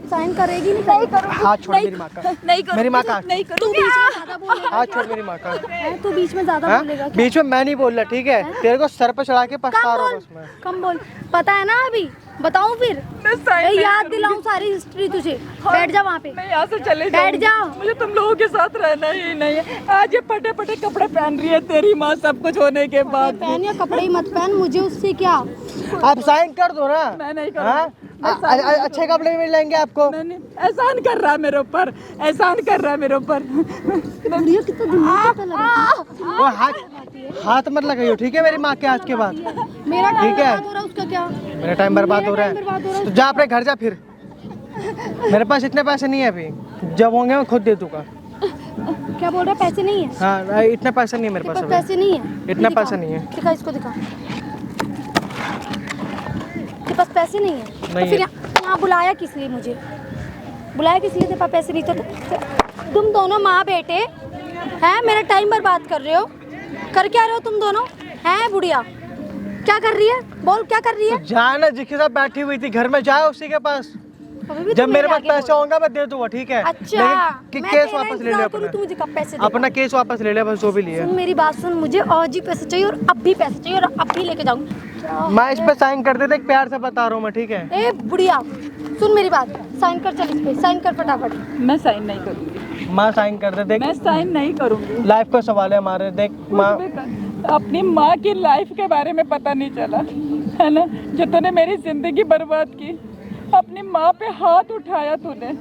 साइन करेगी नहीं करूँगी।
हाथ छोड़ मेरी माँ का,
नहीं करूंगी,
मेरी माँ का
नहीं
तू
करूंगी।
बीच में ज्यादा बोलेगा
हाथ
क्या?
छोड़ मेरी माँ का।
हैं? तू बीच में ज्यादा
हाँ?
बोलेगा क्या?
बीच में मैं नहीं बोल रहा, ठीक है। तेरे को सर पे चढ़ा के पछता
कम
रहा हूँ
बोल,
बस मैं।
कम बोल। पता है ना अभी, बताऊं फिर?
मैं साइन
मैं
नहीं
याद
करूंगी।
दिलाऊं सारी हिस्ट्री तुझे। बैठ जा वहाँ पे।
मैं यहाँ से चले
बैठ
जाऊंगी।
जाओ।
मुझे तुम लोगों के साथ रहना ही नहीं है। आज ये फटे फटे कपड़े पहन रही है तेरी माँ, सब कुछ होने के बाद।
पहन या कपड़े ही मत पहन, मुझे उससे क्या।
आप साइन कर दो ना।
मैं नहीं
हाँ?
करूंगी।
अच्छे कपड़े मिल जाएंगे आपको।
मैंने एहसान कर रहा है मेरे ऊपर, एहसान कर रहा है मेरे ऊपर।
बुढ़िया कितना दिमाग का लगा।
वो हाथ मत लगाइयो, ठीक है, मेरी माँ के हाथ के बाद।
मेरा टाइम
ठीक है।
बर्बाद हो रहा है, उसका क्या?
मेरा टाइम बर्बाद हो रहा
टाइम बर्बाद हो रहा
है,
है।
तो जा अपने घर जा फिर। मेरे पास इतने पैसे नहीं है अभी, जब होंगे मैं खुद दे दूंगा।
क्या बोल रहा है? पैसे नहीं है?
हाँ, इतना पैसा नहीं है मेरे
तेरे
पास
पास
अभी।
पैसे नहीं है?
इतना
दिखा।
पैसा नहीं है।
दिखा, इसको दिखा। तेरे पास पैसे नहीं है? तो
नहीं
फिर
है।
यहाँ बुलाया किस लिए मुझे? बुलाया किस लिए? तेरे पास पैसे नहीं तो तुम दोनों माँ बेटे हैं, मेरा टाइम बर्बाद कर रहे हो। कर क्या रहे हो तुम दोनों? हैं बुढ़िया, क्या कर रही है? बोल, क्या कर रही है?
जाना जिसके साथ बैठी हुई थी घर में, जाओ उसी के पास।
अभी भी
जब
तू
मेरे पास
आगे
पैसा
बोल।
होगा मैं दे दूंगा, ठीक है।
अच्छा,
लेकिन
मैं
केस
तेरा
वापस ले ले
इंतजार
अपना।
करूं, तू मुझे कब पैसे देगा?
अपना केस वापस ले ले बस, जो भी लिए।
सुन मेरी बात सुन, मुझे आज ही पैसे चाहिए और अब भी पैसे चाहिए और अब भी लेके जाऊंगी।
मैं इस पे साइन कर देते, प्यार से बता रहा हूँ मैं, ठीक है।
ए बुढ़िया, सुन मेरी बात, साइन कर, चल इस पे साइन कर फटाफट।
मैं साइन नहीं करूंगी,
माँ साइन कर दे, देख
मैं साइन नहीं करूंगी।
लाइफ का सवाल है हमारे, देख माँ।
अपनी माँ की लाइफ के बारे में पता नहीं चला है ना, जो तूने मेरी जिंदगी बर्बाद की। अपनी माँ पे हाथ उठाया तूने,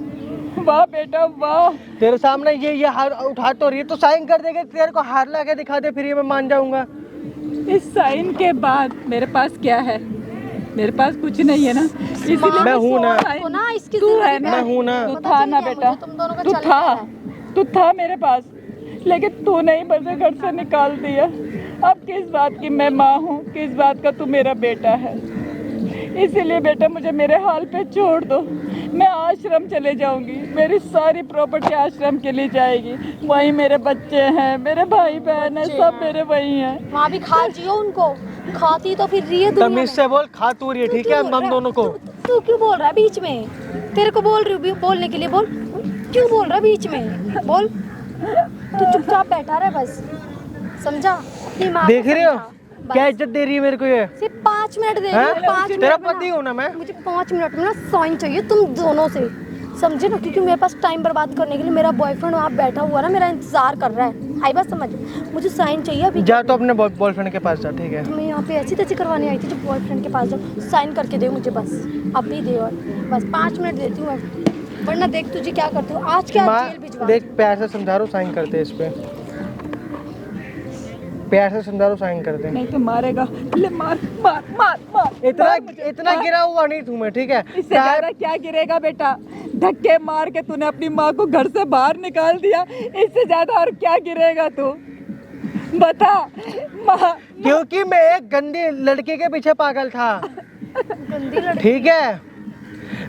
वाह बेटा वाह।
तेरे सामने ये हार उठा तो रही है, तो साइन कर देगा। तेरे को हार ला के दिखा दे, फिर ये मैं मान जाऊंगा।
इस साइन के बाद मेरे पास क्या है? मेरे पास कुछ नहीं है ना, इसलिए
मैं हूं ना।
तो ना इसकी
तू है
जिंदगी
ना,
पे-
मैं हूं ना।
तू
पता
था
चल
ना
गया
बेटा,
मुझे तुम दोनों का
तू
चल
था,
क्या है।
तू था मेरे पास, लेकिन तूने ही मुझे घर से निकाल दिया। अब किस बात की मैं माँ हूँ, किस बात का तू मेरा बेटा है। इसीलिए बेटा मुझे मेरे हाल पे छोड़ दो, मैं आश्रम चले जाऊंगी। मेरी सारी प्रॉपर्टी आश्रम के लिए जाएगी। वहीं मेरे बच्चे हैं, मेरे भाई बहन हैं, सब मेरे वहीं हैं।
वहाँ भी खा जियो उनको, खाती तो फिर रही है दुनिया में।
तमीज से बोल, खा तू रही है, ठीक है, हम दोनों को।
तू क्यों बोल रहा है बीच में? तेरे को बोल रही हूँ बोलने के लिए, बोल। क्यों बोल रहा है बीच में? बोल। तू चुपचाप बैठा रहे बस, समझा? अपनी माँ को
देख रही हो
समझा, बस।
क्या इज्जत दे रही है मेरे को ये?
सिर्फ 5 मिनट दे
हैं?
रही हूँ, 5
तेरा
मिनट में
पति
ना-
हूँ ना मैं।
मुझे 5 मिनट में ना साइन चाहिए तुम दोनों से, समझे ना? क्योंकि मेरे पास टाइम बर्बाद करने के लिए मेरा बॉयफ्रेंड वहाँ बैठा हुआ ना, मेरा इंतजार कर रहा है। आई बात समझ? मुझे साइन चाहिए अभी।
जा तो अपने बॉयफ्रेंड के पास जा, ठीक है।
मैं यहाँ पे ऐसी तैसी करवाने आई थी, जब बॉयफ्रेंड के पास जाओ, साइन करके दे मुझे बस, अभी दे। और बस 5 मिनट देती हूँ मैं, वरना देख तुझे क्या करती हूँ। आज क्या
माँ
जेल भिजवा।
देख, प्यार से समझा रहा हूँ, साइन कर दे इस पे। प्यार से समझा रहा हूँ, साइन कर दे।
नहीं तो मारेगा, ले मार मार मार मार।
इतना
मार मुझे,
इतना
मार।
गिरा हुआ नहीं तू मैं, ठीक है।
इससे ज्यादा क्या गिरेगा बेटा? धक्के मार के तूने अपनी माँ को घर से बाहर निकाल दिया, इससे ज्यादा और क्या गिरेगा तू? बता। माँ
क्योंकि मैं एक गंदी लड़की के पीछे पागल था,
गंदी लड़की?
ठीक है।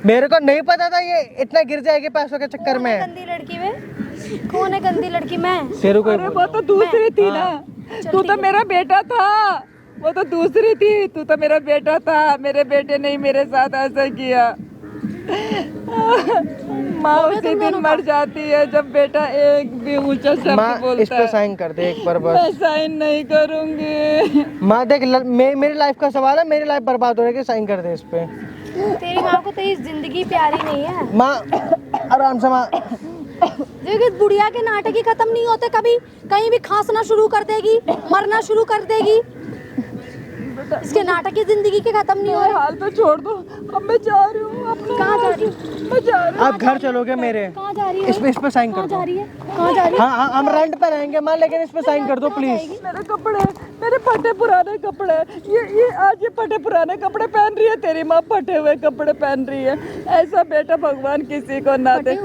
मेरे को नहीं पता था ये इतना गिर जाएगी पैसों के चक्कर
कौन है
में।
गंदी लड़की में? कौन है गंदी लड़की? मैं?
तेरे को
अरे वो तो दूसरी थी ना, तू तो मेरा बेटा था। वो तो दूसरी थी, तू तो मेरा बेटा था। मेरे बेटे ने ही मेरे साथ ऐसा किया। माँ उसी दिन मर जाती है जब बेटा एक भी ऊंचा शब्द
माँ इस
बोलता
पे
है।
साइन कर दे एक बार
मैं
बस।
साइन नहीं करूंगी।
माँ देख, मेरी लाइफ का सवाल है, मेरी लाइफ बर्बाद हो रही है, साइन कर दे इस पे।
तेरी माँ को तेरी जिंदगी प्यारी नहीं है।
माँ आराम से, माँ।
देखिए बुढ़िया के नाटक ही खत्म नहीं होते कभी, कहीं भी खांसना शुरू कर देगी, मरना शुरू कर देगी।
बेटा।
इसके नाटक की जिंदगी के खत्म नहीं हो
मेरे
रहे।
हाल पे छोड़ दो, अब मैं जा रही हूँ अपने।
कहाँ जा रही हो?
मैं जा रही हूँ।
आप घर चलोगे मेरे?
कहाँ जा रही हो?
इस पे साइन कर
कहाँ
दो।
जा रही है? कहाँ जा रही है?
हाँ हाँ हम रेंट पे रहेंगे माँ, लेकिन इस पे साइन कर दो प्लीज।
मेरे कपड़े, मेरे फटे पुराने कपड़े, ये आज ये फटे पुराने कपड़े पहन रही है तेरी माँ, फटे हुए कपड़े पहन रही है। ऐसा बेटा भगवान किसी को ना दे।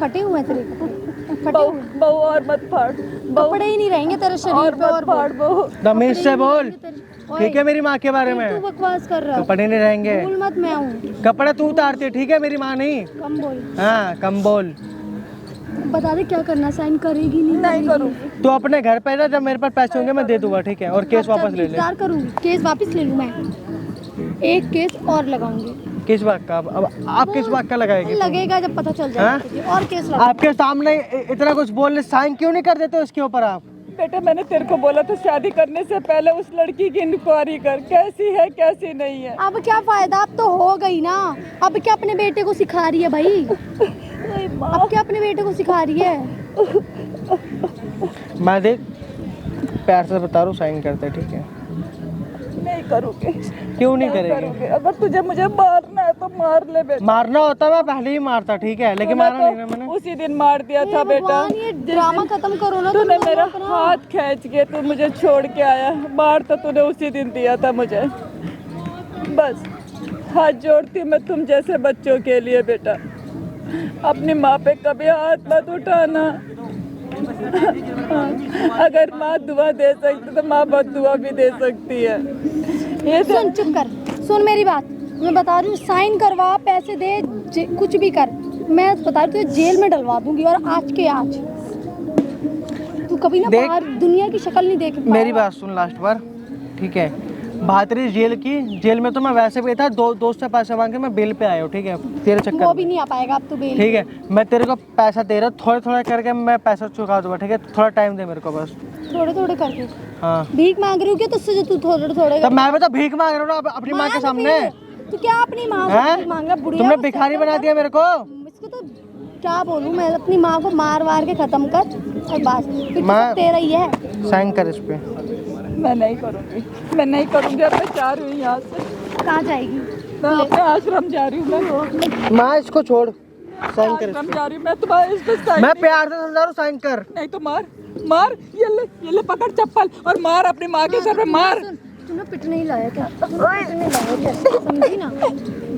फटे हुए हैं तेरे कपड़े, फटे
बहू
हुए हैं।
बहू और मत फाड़, बहू
कपड़े ही नहीं रहेंगे तेरे शरीर
और
पे।
मत
और
फाड़ बहू।
तमीज से बोल,
ओए,
ठीक है मेरी माँ के बारे
तू
में।
बकवास कर रहा है।
कपड़े नहीं रहेंगे,
बोल मत, मैं हूँ।
कपड़े तू उतारती है, ठीक है मेरी माँ नहीं।
कम बोल।
हाँ कम बोल।
बता दे क्या करना, साइन करेगी नहीं?
नहीं करूँगी।
तो अपने घर पे जा, जब मेरे पास पैसे होंगे मैं दे दूंगा, ठीक है? और केस वापस ले ले।
इंतजार करूंगी, केस वापस ले लूँ मैं। एक केस और लगाऊंगी।
किस बात का? अब आप किस बात का लगाएंगे?
लगेगा जब पता चल जाएगा
हाँ?
तुझे। और केस लगा।
आपके सामने इतना कुछ बोलने, साइन क्यों नहीं कर देते उसके ऊपर आप?
बेटा मैंने तेरे को बोला था शादी करने से पहले उस लड़की की इंक्वायरी कर, कैसी है कैसी नहीं है।
अब क्या फायदा, अब तो हो गई ना। अब क्या अपने बेटे को सिखा रही है भाई? अब क्या अपने बेटे को सिखा रही है?
मैं देख प्यार से बता रहा हूँ, साइन करते, ठीक है?
नहीं करूँगी।
क्यों नहीं करेगी?
करूँगी। अगर तुझे मुझे मारना है तो मार ले बेटा।
मारना होता मैं पहले ही मारता, ठीक है? लेकिन मारा नहीं ना मैंने।
उसी दिन मार दिया था
हे
बेटा।
भगवान, ये ड्रामा खत्म करो ना।
तूने
तुम
मेरा
लोग अपना।
हाथ खींच के तू मुझे छोड़ के आया, मार तो तूने उसी दिन दिया था मुझे। बस हाथ जोड़ती मैं तुम जैसे बच्चों के लिए बेटा, अपनी माँ पे कभी हाथ मत उठाना। अगर माँ दुआ दे सकती तो माँ बददुआ भी दे सकती है। ये
सुन, चुप कर, सुन मेरी बात। मैं बता रही हूँ, साइन करवा, पैसे दे, कुछ भी कर। मैं बता रही हूँ तुझे जेल में डलवा दूंगी, और आज के आज तू कभी ना
देख,
बाहर दुनिया की शक्ल नहीं देख
मेरी बात सुन लास्ट बार, ठीक है? बात रही जेल की, जेल में तो मैं वैसे भी था, दोस्त से पैसे मांग के मैं बेल पे आया हूँ, ठीक है? तेरे चक्कर
वो
में।
भी नहीं आ पाएगा अब तो बेल।
ठीक है, मैं तेरे को पैसा दे रहा हूँ, थोड़ा थोड़ा करके मैं पैसा चुका दूंगा, ठीक है? थोड़ा टाइम दे मेरे को बस।
थोड़े थोड़े करके
हाँ
भीख मांग रही हूँ क्या तुझसे, जो तू थोड़े थोड़े
तब मैं भी तो भीख मांग रहा हूँ अपनी माँ के सामने।
तू क्या अपनी माँ को
हैं?
भीख मांग रहा? बुढ़िया
तुमने
को
भिखारी
settle
बना
कर।
दिया मेरे को।
इसको तो क्या बोलूँ मैं, अपनी माँ को मार वार के खत्म कर और बस, फिर तो
माँ-
सब तेरा ही है।
साइन कर इस पे।
मैं नहीं करूँगी, मैं नहीं करूँगी। अब मैं जा रही हूँ यहाँ से,
कहाँ जाएगी?
मैं अपने आश्रम जा रही हूँ। मैं
माँ इसको छोड़, साइन कर इस
आश्रम
पे।
जा रही हूँ मैं। तुम्हारे इस पे साइन
मैं
नहीं-
प्यार से समझा रहा हूँ, साइन कर।
नहीं तो मार मार, ये ले पकड़ चप्पल और मार अपनी माँ के सर पे मार।
तूने पिटने ही लाया क्या? तूने पिटने लाया क्या? समझी ना,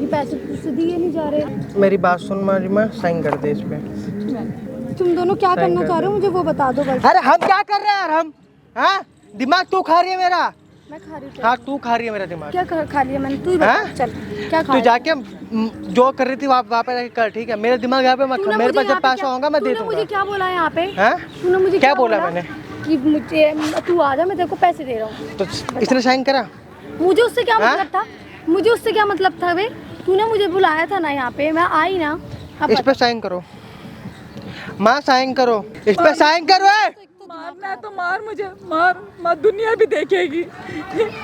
ये पैसे तुझसे दिए नहीं जा रहे।
मेरी बात सुन माँ, साइन कर दे इस पे।
तुम दोनों क्या
Sign
करना
कर
चाह रहे हो मुझे वो बता दो बस।
अरे हम क्या कर रहे हैं यार? हम हाँ, दिमाग तू खा रही है मेरा।
मैं खा रही हूँ।
हाँ तू खा रही है मेरा दिमाग।
क्या खा लिया मैंने? तू ही बता।
हैं?
चल क्या खा
तू
लिया?
जाके जो कर रही थी वहाँ पे जाके कर, ठीक है? मेरा दिमाग यहाँ पे मत खा।
तूने
मेरे
मुझे
पास जब
यहाँ पे
पैसा
क्या-
होगा मैं दे
तूने मुझे
दूंगा।
क्या बोला यहाँ पे?
हैं?
तूने मुझे
क्या बोला मैंने?
कि मुझे तू आ जा, मैं तेरे को पैसे दे रहा हूँ।
तो इसने साइन करा?
मुझे उससे क्या
हाँ?
मतलब था? मुझे उससे क्या मतलब था बे? तूने मुझे बुलाया था ना यहाँ पे, मैं आई ना। अब
इस पे साइन करो माँ, साइन करो इस पे, साइन करो।
मारना है तो मार मुझे, मार दुनिया भी देखेगी।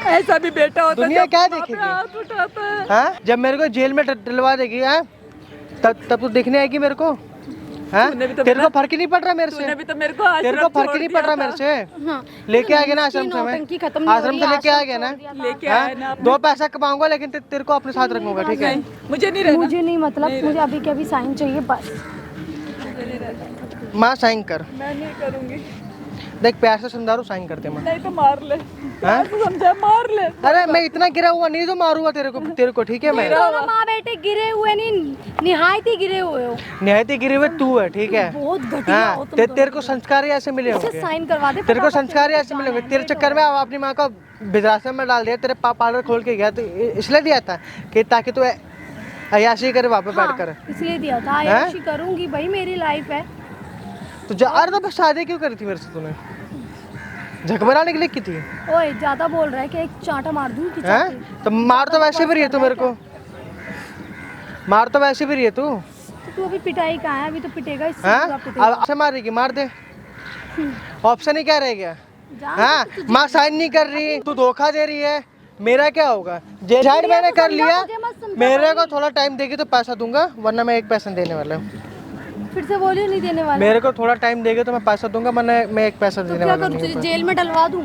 ऐसा भी बेटा होता है
दुनिया
जब
क्या
माँ पे
देखेगी?
हाथ उठाता है।
हाँ, जब मेरे को जेल में डलवा देगी, हाँ, तब तू देखने आएगी मेरे को? हाँ,
तूने भी तो
तेरे को
बोला-
फर्क ही नहीं पड़ रहा मेरे
तूने
से?
भी तो मेरे को
तेरे को
आश्रम
फर्क ही
छोड़
नहीं
दिया
पड़ रहा
था।
मेरे से?
हाँ,
लेके आ गया ना आश्रम से
नौटंकी खत्म
मैं,
नहीं हो
आश्रम
रही,
से लेके आ
आश्रम
गया ना?
छोड़ दिया था।
लेके
हाँ,
आया ना आपने।
2 पैसा कमाऊंगा लेकिन तेरे को अपने साथ रखूंगा, ठीक है?
नहीं, मुझे नहीं रहना।
मुझे नहीं मतलब, मुझे अभी के अभी साइन चाहिए बस।
माँ साइन कर।
मैं नहीं करूँगी।
देख प्यार से समझा रहा हूँ, साइन करते माँ।
नहीं तो मार ले।
हाँ?
तो समझा, मार ले।
अरे मैं इतना गिरा हुआ नहीं तो मारूंगा तेरे को, ठीक है? मैं
दोनों माँ बेटे गिरे हुए नहीं, निहायत ही गिरे हुए हो।
निहायती गिरे हुए तू है, ठीक है?
बहुत घटिया हो
हाँ,
तुम
तेरे को संस्कार ही ऐसे मिले
दोनों।
होंगे।
साइन करवा दे
तेरे को
फटाफट से।
संस्कार ही ऐसे मिले होंगे। तेरे चक्कर में अपनी माँ को वृद्धाश्रम में डाल दिया, तेरे पार्लर खोल के गया तो इसलिए दिया था कि ताकि तू अयाशी करे वहाँ पे बैठ कर।
हाँ, इसलिए दिया था, अयाशी करूंगी भाई, मेरी लाइफ है।
तो अरे तो बस शादी क्यों करी थी मेरे से तूने? झकमराने के लिए की थी?
ओए ज्यादा बोल रहा है कि एक चांटा मार दूं कि
हैं? तो मार तो वैसे भी रही है तू मेरे को, मार तो वैसे भी रही है तू।
तो तू अभी पिटाई कहाँ है? अभी तो पिटेगा, इससे
हाँ,
पूरा पिटेगा।
अब से मारेगी, मार दे। ऑप्शन ही क्या रह गया?
जा,
हाँ, माँ साइन नहीं कर रही, तू धोखा दे रही है, मेरा क्या होगा? जेसाइड मैंने
तो
कर
समझा,
लिया,
मुझे मत समझा
मेरे को थोड़ा टाइम देगी तो पैसा दूंगा, वरना मैं एक पैसा देने वाला हूँ।
फिर से बोलियो नहीं देने वाला।
मेरे को थोड़ा टाइम देगी तो मैं पैसा दूंगा, वरना मैं एक पैसा देने
क्या
वाला
करूँ
नहीं
तुझे
हूँ।
जेल में डलवा दूं?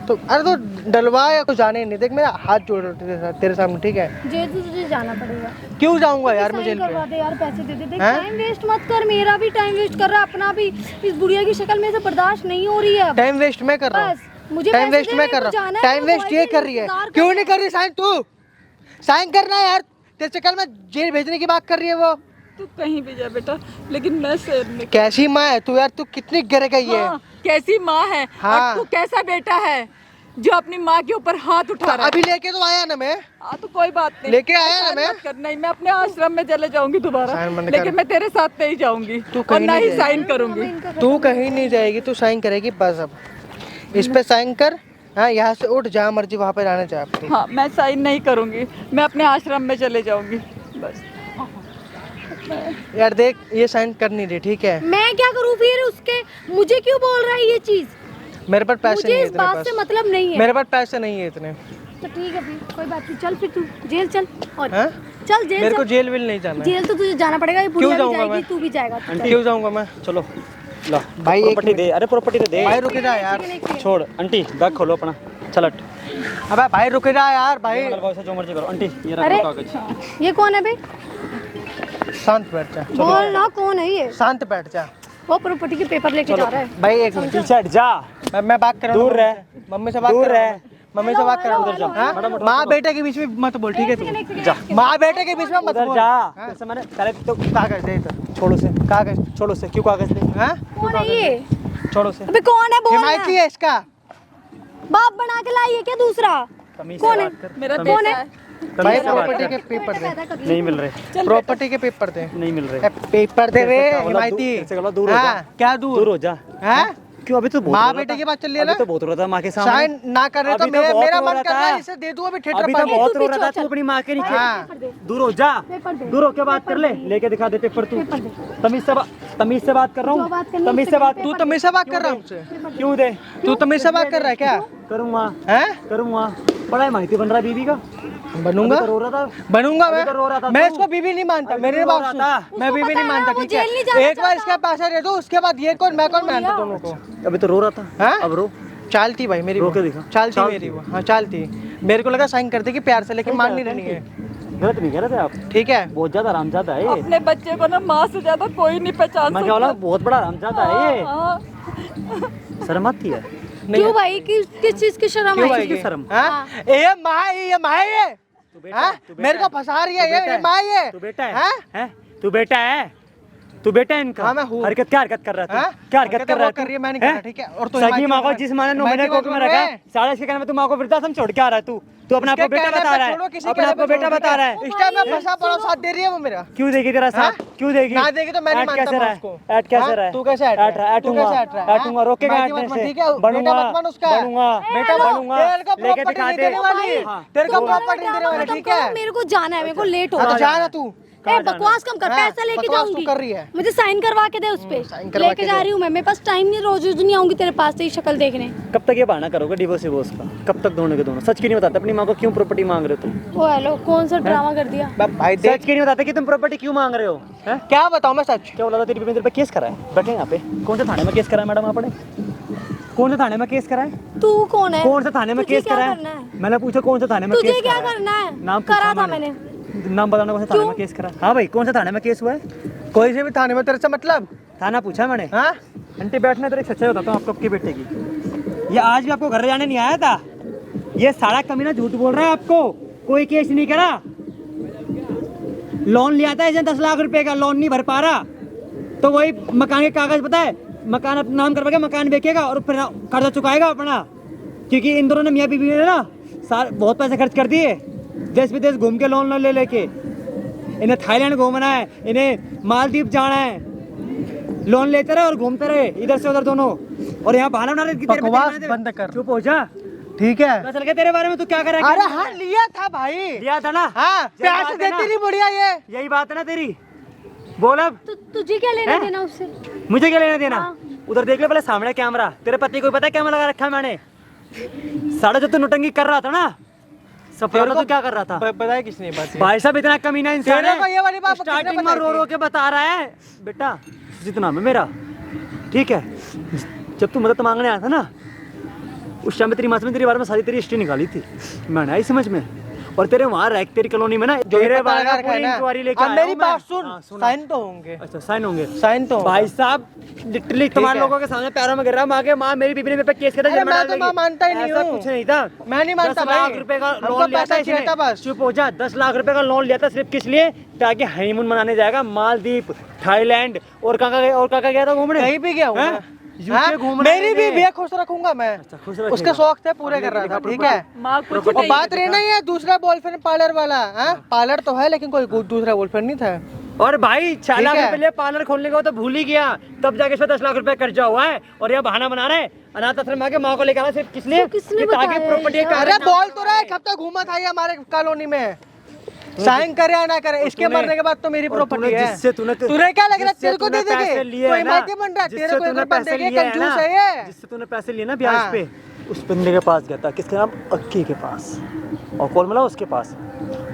तो अरे तो डलवा या कुछ जाने ही नहीं। देख मेरा हाथ जोड़ रहा तेरे सामने, ठीक है?
जेल तो तुझे जाना पड़ेगा।
क्यों जाऊंगा यार मैं
साइन
जेल
करवा
पे?
दे यार, पैसे दे दे। देख
हैं?
टाइम वेस्ट मत कर, मेरा भी टाइम वेस्ट कर रहा है, अपना भी। इस बुढ़िया की शक्ल में से बर्दाश्त नहीं हो रही है अब।
टाइम वेस्ट मैं कर रहा
बस,
हूँ।
मुझे
टाइम
पैसे
वेस्ट
दे,
मैं
मेरे
कर
को
रहा हूँ।
जाना है,
टाइम
मेरे
वेस्ट
को
ये
बॉयफ्रेंड
कर रही है।
इंतजार
क्यों
कर
नहीं कर रही साइन तू? साइन करना है यार, तेरे से कल मैं जेल भेजने की बात कर रही है वो।
तू कहीं भी जा बेटा, लेकिन मैं शेर नहीं।
कैसी माँ है तू यार, तू कितनी गिर गई है।
हाँ, कैसी माँ है
हाँ।
और तू कैसा बेटा है जो अपनी माँ के ऊपर हाथ उठा रहा है।
अभी लेके तो आया ना मैं,
तो कोई बात नहीं,
लेके आया ना
साइन
मैं।
मत कर। नहीं, मैं अपने आश्रम में चले जाऊंगी दोबारा,
साइन मत कर।
लेकिन मैं तेरे साथ नहीं जाऊंगी
तू
और
कहीं
ना
नहीं
ही
जाएगी।
साइन करूंगी।
तू कहीं नहीं जाएगी, तू साइन करेगी बस। अब इस पे साइन कर। हाँ, यहाँ से उठ, जहाँ मर्जी वहाँ पे जाना चाहे अपनी।
हाँ, मैं साइन नहीं करूंगी, मैं अपने आश्रम में चले जाऊंगी बस।
यार देख, ये साइन कर नहीं रही, ठीक है?
मैं क्या करूँ फिर उसके? मुझे क्यों बोल रहा है ये चीज?
मेरे पास पैसे
मुझे
नहीं है
इस
इतने
बात
पास।
से मतलब नहीं है।
मेरे पास पैसे नहीं है इतने।
तो ठीक है फिर, कोई बात नहीं, चल फिर तू जेल चल। और
हाँ?
चल जेल
मेरे को
चल।
जेल वेल नहीं जाना है।
जेल तो तुझे जाना पड़ेगा, ये
क्यों
बुढ़िया भी
जाऊंगा
जाएगी,
मैं?
तू भी जाएगा। तू चल।
क्यों जाऊंगा मैं?
चलो ला
भाई, एक
प्रॉपर्टी दे। अरे प्रॉपर्टी तो दे
भाई रुक जा यार।
छोड़ आंटी, बैग खोलो अपना, चलट।
अबे भाई रुक जा यार भाई।
जो मर्जी करो आंटी, ये
अरे
रखो कागज।
ये कौन है बे?
शांत बैठ जा,
बोल ना कौन है ये?
शांत बैठ जा।
वो प्रॉपर्टी के पेपर लेके जा रहा है।
भाई एक मिनट,
पीछे हट जा।
मैं बात कर रहा हूँ।
दूर रह।
मम्मी से बात
दूर
कर रहा
रह।
हूँ। मम्मी से बात कर रहा हूँ।
हेलो,
हाँ?
हेलो,
माँ बेटे के बीच में मत बोल, ठीक है? तू
जा
माँ बेटे के बीच में मत
उधर
बोल।
जा।
हाँ?
जैसे मैंने पहले तो
कागज दे इधर।
छोड़ो से,
कागज
छोड़ो से, क्यों कागज दे?
हाँ?
कौन है ये?
छोड़ो से।
अबे कौन है? बोल
हिमायती
ना।
है इसका।
बाप बना के लाई है क्या दूसरा?
तमीज
कौन
से
है?
बात कर।
मेरा
कौन
बेटा
है?
है।
भाई
तमीज से बात
प्रॉपर्टी
कर।
के पेपर दे।
नहीं मिल रहे,
प्रॉपर्टी के पेपर दे।
नहीं मिल रहे।
पेपर दे रे
तेरे से
हिमायती।
तेरे से बोला दूर हो जा।
हाँ, क्या
दूर
दूर?
हो जा।
हैं?
क्यों? अभी तो बहुत
माँ
रो रहा
बेटे
था।
की बात चल रही है
अभी
ना?
तो बहुत रो रहा था माँ के सामने।
साइन ना कर रहे तो
अभी तो बहुत
मेरा
रो
मन
रहा
कर रहा है
था।
इसे दे दूं अभी थिएटर
अभी तो
पर।
बहुत
तू
रो रहा
पीछे
था,
चल।
तू अपनी माँ के नीचे।
हाँ।
पेपर दे।
दूर हो जा।
पेपर दे।
दूर होके बात कर ले, लेके दिखा दे पेपर। तू
पेपर दे।
तमीज से बात कर रहा
जो बात
हूँ।
करनी है
तमीज
उससे
से बात।
कर,
तू तो मेरे से बात कर रहा है मुझसे।
क्यों दे?
तू तो मेरे से बात कर रहा है क्या?
करूँगा,
हैं?
करूँगा। बड़ा ही माहिती बन रहा है बीवी का।
बनूंगा,
अभी तो रो रहा था।
बनूंगा
अभी तो रो रहा था
मैं
तू।
इसको बीवी नहीं मानता।
अभी
मेरे
तो रो
बात
रहा
सुन,
था।
मैं बीवी
पता
नहीं
है,
मानता,
वो
ठीक
जेल नहीं
है?
जाना
एक बार इसका पैसा दे दो, उसके बाद ये कौन मैं कौन मानता दोनों को।
अभी तो रो रहा था।
हाँ?
अब रो।
चालती भाई मेरी
रो
वो।
के दिखा।
चालती
चालती।
मेरी वो। हाँ चालती। मेरे को लगा साइन कर देगी प्यार से, लेकिन मान नहीं रही है।
गलत नहीं कह रहे थे आप।
ठीक है?
बहुत ज्यादा आरामजादा है ये।
अपने बच्चे को ना माँ से ज्यादा कोई नहीं पहचान
मैं क्या बोला,
सकता।
बहुत बड़ा आरामजादा है ये।
हाँ,
शर्म आती है।
क्यों भाई? किस चीज की शर्म
क्यों
आई?
भाई?
की शर्म?
हाँ? ये माँ है, ये माँ है ये।
तू बेटा
हाँ?
है, तू बेटा
मेरे को
है।
फंसा रही
तू
है
बेटा
ये माँ है।
तू बेटा है।
हाँ?
हैं? तू बेटा है। तू बेटा है इनका।
हाँ, मैं हूँ।
हरकत क्या हरकत कर रहा है
हाँ?
तू? क्या हरकत कर रहा है
वो कर रही है, मैं नहीं
तू?
कर रहा,
हैं?
ठीक है? और तू
सगी
हिमायती
माँ को
मत
जिस
बोल।
माँ ने 9 महीने
हिमायती
कोख में
मत
रखा,
बोल।
साढ़े इसके कहने में तू माँ को वृद्धाश्रम छोड़ के आ रहा है तू। तू अपना
उसके
बेटा
कहने
बता
पे
रहा
छोड़ो,
है,
किसी
अपना
कहने पे
बेटा
छोड़ो,
बता रहा है।
इस टाइम में फंसा पड़ा, साथ दे रही है वो मेरा।
क्यों देगी तेरा साथ?
हाँ?
क्यों देगी?
ना देगी तो मैं नहीं
ऐट
मानता
कैसे
मैं
रहा है?
उसको।
ऐट कैसे
हाँ?
रहा है?
तू कैसे ऐट रहा है? तू
ऐटूंगा,
कैसे ऐट रहा है?
ऐटूंगा, रोक के
हिमायती
ऐटने
मत बन,
से।
ठीक है?
बनूंगा,
बेटा मत बन उसका।
बनूंगा,
बेटा
बनूंगा।
तेरे को
लेके
प्रॉपर्टी
दिखा
नहीं
दे।
देने वाली।
हाँ।
तेरे को
तू
प्रॉपर्टी नहीं देने
ड्रामा
वाली,
खत्म
ठीक है?
करो, मेरे को जाना है, मेरे को लेट हो
हाँ,
रहा
तो
है।
जा ना तू।
ए, बकवास कम कर,
हाँ,
पैसा लेके
बकवास तू
जाऊंगी।
कर रही है।
मुझे साइन करवा के दे उस पे।
साइन करवा
लेके
के
जा
दे।
रही हूँ मैं, मेरे पास टाइम नहीं, रोज रोज नहीं आऊंगी तेरे पास तेरी शक्ल देखने।
कब तक ये बहाना करोगे डिवोर्स विवोर्स का? कब तक दोनों के दोनों? सच क्यों नहीं बताते अपनी माँ को क्यों प्रॉपर्टी मांग रहे हो तुम?
ओ हेलो, कौन सा ड्रामा कर दिया?
भाई
सच
देख,
क्यों नहीं बताते कि तुम प्रॉपर्टी क्यों मांग रहे हो? हैं?
क्या बताऊं मैं सच?
क्या बोला था तेरी बीवी ने तेरे पे केस करा है? बैठे यहाँ पे। कौन से थाने में केस करा है मैडम आपने? कौन से थाने में केस करा है?
तू कौन है?
कौन से थाने में
तुझे
केस
क्या
करा
करना
है?
है?
मैंने पूछा कौन से थाने में
तुझे
केस
क्या
करा है?
करना है?
नाम
करा
पूछा
था मैंने।
नाम बताना कौन से थाने
क्यों?
में केस करा? हाँ भाई, कौन से थाने में केस हुआ है?
कोई से भी थाने में तेरे से मतलब?
थाना पूछा है मैंने।
हाँ?
आंटी बैठने तेरे सच्चाई बताता हूँ आपको आपकी बेटे की। ये आज भी आपको घर जाने नहीं आया था। ये सारा कमीना झूठ बोल रहा है आपको। कोई केस नहीं करा। लोन लिया था इसने 10 लाख रुपए का, लोन नहीं भर पा रहा तो वही मकान के कागज पता है, मकान अपना नाम करवा के मकान बेचेगा और फिर कर्जा चुकाएगा अपना। क्योंकि इन दोनों ने मियाँ बीवी ने ना बहुत पैसे खर्च कर दिए देश विदेश घूम के लोन ले लेके। इन्हें थाईलैंड घूमना है, इन्हें मालदीव जाना है, लोन लेते रहे और घूमते रहे इधर से उधर दोनों। और यहाँ बहाना बना रहे कि तेरे
बकवास
बच्चे
बंद कर।
चुप हो जा।
ठीक है?
पता चल गया तेरे बारे में तू क्या कर रहा है?
अरे हाँ लिया था भाई।
लिया था ना?
हाँ,
यही
प्यार
बात
से
है ना?
देती नहीं बुढ़िया ये।
यही बात है ना तेरी? बोल अब।
तुझे क्या लेना
हैं?
देना उससे?
मुझे क्या लेना देना?
हाँ।
उधर देख ले पहले सामने कैमरा। तेरे पति को पता है कैमरा लगा रखा है मैंने? साढ़े जो तू नौटंकी कर रहा था ना, सब पता था तू क्या कर रहा था?
बताया किसने बात ये?
भाई साहब इतना कमीना इंसान
तेरे को ये वाली
है,
बात
स्टार्टिंग
किसने
में
बताई
रो रो के बता रहा है बेटा जितना है मेरा, ठीक है? जब तू मदद मांगने आया था ना, उस टाइम में तेरी माँ से तेरे बारे में सारी तेरी हिस्ट्री निकाली थी, मैंने आई समझ में। और तेरे वहाँ रह तेरी कॉलोनी में ना तेरे बारे में पूरी इंक्वायरी लेके आया
मेरी
हूँ मैं।
बात सुन,
हाँ, सुना।
साइन तो होंगे,
अच्छा साइन होंगे,
साइन तो होंगे।
भाई साहब लिटरली तुम्हारे
है।
लोगों के सामने पैरों में गिर रहा हूँ, माँ के माँ मेरी बीबी ने मेरे पे केस किया था,
अरे
जेल में
मैं
डाल
तो
देगी।
माँ मानता ही नहीं
ऐसा
हूँ।
कुछ नहीं था,
मैं नहीं मानता
10 लाख
भाई।
रुपए का
हमको
लोन लिया था
पैसा चाहिए था बस।
चुप हो जा, 10 लाख रुपए का लोन लिया था सिर्फ किस लिए, ताकि हनीमून मनाने जाएगा मालदीव, थाईलैंड और काका गया था घूमने,
कहीं भी गया हूँ
हैं?
मैं।
यूके
हाँ?
घूमने
मेरी भी
गए।
भी खुश रखूंगा मैं,
खुश रखेगा।
उसके शौक थे पूरे कर रहा था, ठीक है।
माँ कुछ
और
नहीं
बात रही नहीं है दूसरा बॉयफ्रेंड पार्लर वाला, हाँ पार्लर तो है लेकिन कोई दूसरा बॉयफ्रेंड नहीं था।
और भाई 6 लाख
ठीक है।
रुपए लिए पार्लर खोलने को तो भूल ही गया, तब जाके इसमें 10 लाख रुपए कर्जा हुआ है, और यह बहाना बना रहे अनाथ आश्रम में आके माँ को लेकर आना सिर्फ किस लिए,
तो किसने
कि ताकि
बताया
प्रॉपर्टी
यार?
अरे बोल तो रहा है, कब तक घूमा था ये हमारे कॉलोनी में, साइन करे या ना करे, इसके
तूने-
मरने के बाद तो मेरी
और
प्रॉपर्टी है।
जिससे तूने
तुझे क्या लग रहा है
जिससे
तेरे को दे
तूने पैसे
देंगे,
लिए
कोई
है ना,
मायके बन रहा है
जिससे
तेरे को,
तूने
इधर बंदे
पैसे
के
लिए है
कंजूस
ना,
है ये।
जिससे तूने पैसे लिए ना ब्याज
हाँ।
पे, उस बंदे के पास गया था, किसके नाम, अक्की के पास, और कॉल मिला उसके पास,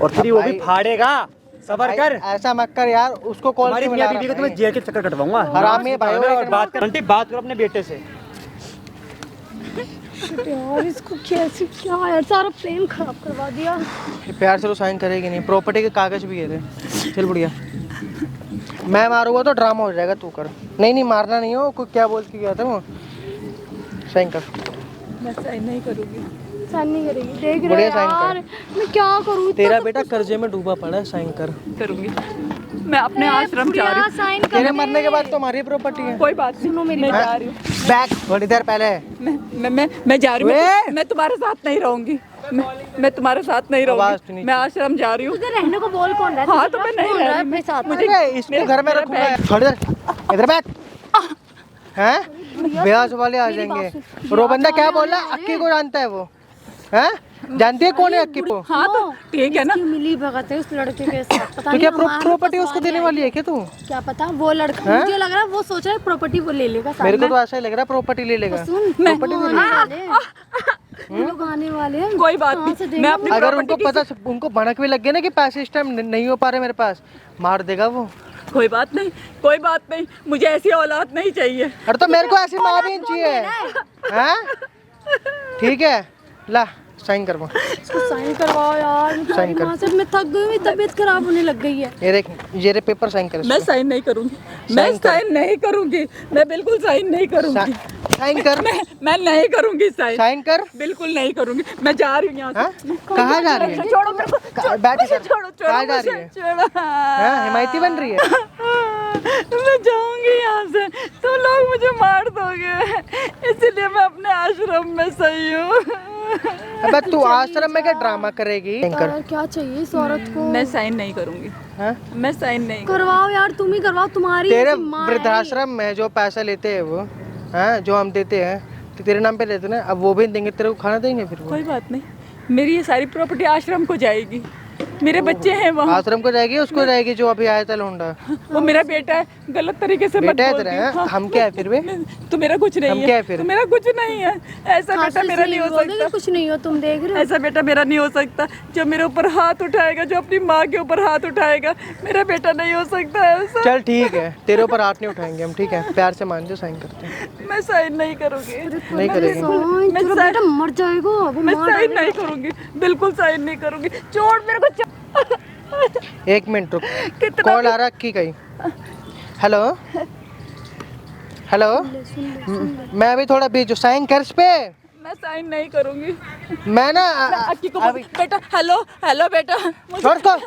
और तेरी वो भी
भाई-
फाड़ेगा, सबर
भाई,
कर।
ऐसा मत कर यार, उसको कॉल
हमारी
क्यों
मियां
मिला
बीवी को
रहा
तुम्हें
है?
जेल के चक्कर कटवाऊंगा,
हरामी है भाई,
और बात कर आंटी, बात करो अपने बेटे से।
यार इसको कैसे, क्या यार सारा प्रेम खराब करवा दिया।
प्यार से तो साइन करेगी नहीं, प्रॉपर्टी के कागज भी है थे। चल बढ़िया, मैं मारूंगा तो ड्रामा हो जाएगा, तू कर। नहीं मारना नहीं हो, कोई क्या बोल के गया था वो, साइन कर।
मैं साइन नहीं करूँगी।
साइन नहीं करेगी, देख रहे
बढ़िया
हो
साइन
यार मैं क्या करूँ।
तेरा बेटा कर्जे में डूबा पड़ा है, साइन कर।
करूँगी, मैं अपने आश्रम जा रही हूँ।
साइन
तेरे मरने के बाद तो हमारी प्रॉपर्टी है।
कोई बात नहीं,
सुनो मेरी
मैं
बात।
जा रही हूँ।
बैक थोड़ी देर पहले
मैं जा रही हूँ,
वे!
मैं तुम्हारे साथ नहीं रहूंगी, मैं तुम्हारे साथ नहीं
आवाज तो
रहूंगी,
नहीं-
मैं आश्रम जा रही हूँ।
तुझे रहने को बोल कौन रहा है?
हाँ,
तुझे
तो मैं
रख
नहीं
कौन
रह
रहा है
रही,
अपने साथ?
मुझे-
अरे इसको
मेरा-
घर में
मेरा
रखूंगा
बैग-
थोड़ी देर, इधर बैठ। हैं ब्याज वाले आ जाएंगे। और वो बंदा क्या बोल रहा है, अक्की को जानता है वो, हैं जानती है कौन है अक्की को?
हाँ तो ठीक है ना।
इसकी मिली भगत है उस लड़के के साथ, पता
तो क्या
नहीं हमारे
प्रॉपर्टी
पास
उसको
वाले
देने
हैं।
वाली है क्या तू?
क्या पता वो लड़का, मुझे लग रहा है वो सोच रहा है प्रॉपर्टी वो ले लेगा साथ
मेरे को
में।
तो ऐसा ही लग रहा है प्रॉपर्टी ले लेगा।
सुन
प्रॉपर्टी
वो
ले
आने वाले हैं, वो लोग आने वाले हैं।
कोई बात
कहाँ से
नहीं,
देंगे
मैं
वो?
अपनी
अगर उनको
प्रॉपर्टी
पता, उनको भनक भी लग गया ना कि पैसे इस टाइम नहीं हो पा रहे मेरे पास, मार देगा वो।
कोई बात नहीं, कोई बात नहीं, मुझे ऐसी औलाद नहीं चाहिए।
अरे तो मेरे को ऐसी माँ भी चाहिए, हैं ठीक है, ला साइन करवा।
इसको साइन करवाओ यार,
साइन कर।
वहाँ से मैं थक गई हूँ, तबीयत खराब होने लग गई है।
ये रे पेपर साइन कर।
मैं साइन नहीं करूंगी, मैं
साइन कर।
साइन नहीं करूंगी, मैं बिल्कुल साइन नहीं करूंगी,
साइन कर,
मैं नहीं करूंगी साइन,
साइन कर।
बिल्कुल नहीं करूंगी। मैं जा रही हूँ यहाँ
हाँ?
से।
कहाँ जा रही है?
छोड़ो मेरे को,
बैठ इधर।
छोड़ो छोड़ो
कहाँ जा
मुझे,
रही है?
छोड़ो।
हाँ, हिमायती बन रही है।
मैं जाऊंगी यहाँ से, तुम लोग मुझे मार दोगे, इसीलिए मैं अपने आश्रम में सही हूँ।
अबे तू आश्रम में क्या ड्रामा करेगी? साइन कर।
यार क्या चाहिए इस औरत को?
मैं साइन नहीं करूंगी,
हाँ?
मैं साइन नहीं
करवाओ यार, तुम ही करवाओ, तुम्हारी
तेरे
ऐसी माँ है।
वृद्धाश्रम में जो पैसा लेते हैं वो, हाँ जो हम देते हैं तो तेरे नाम पे देते ना, अब वो भी देंगे, तेरे को खाना देंगे फिर वो।
कोई बात नहीं, मेरी ये सारी प्रॉपर्टी आश्रम को जाएगी, मेरे बच्चे हैं वहाँ,
आश्रम को जाएगी, उसको जाएगी जो अभी आया था लौंडा।
वो मेरा बेटा है, गलत तरीके से मत
बेटा है
बोल
तेरा,
दियो।
हाँ? हम क्या है फिर भी?
तो मेरा कुछ
हम
नहीं
क्या
है,
है फिर?
तो मेरा कुछ नहीं है, ऐसा
खांसी
बेटा मेरा
से
नहीं हो
बोल दे कि
सकता,
कुछ नहीं हो, तुम देख रहे हो।
ऐसा बेटा मेरा नहीं हो सकता जो मेरे ऊपर हाथ उठाएगा, जो अपनी माँ के ऊपर हाथ उठाएगा, मेरा बेटा नहीं हो सकता ऐसा।
चल ठीक है, तेरे ऊपर हाथ नहीं उठाएंगे हम, ठीक है, प्यार से मान जो, साइन करते हैं।
मैं साइन नहीं करूंगी,
नहीं करेगी।
साइन, तेरा बेटा मर जाएगा, वो
मैं
मार
साइन
डालेगा।
नहीं करूंगी, बिल्कुल साइन नहीं करूंगी, छोड़ मेरे को।
एक मिनट रुक,
कितना
कॉल आ रहा की कहीं। हेलो हेलो, मैं अभी थोड़ा बिजी, साइन कर इस पे।
मैं साइन नहीं करूंगी।
मैं ना
अक्की को बोल, बेटा हेलो हेलो बेटा,
छोड़ इसको,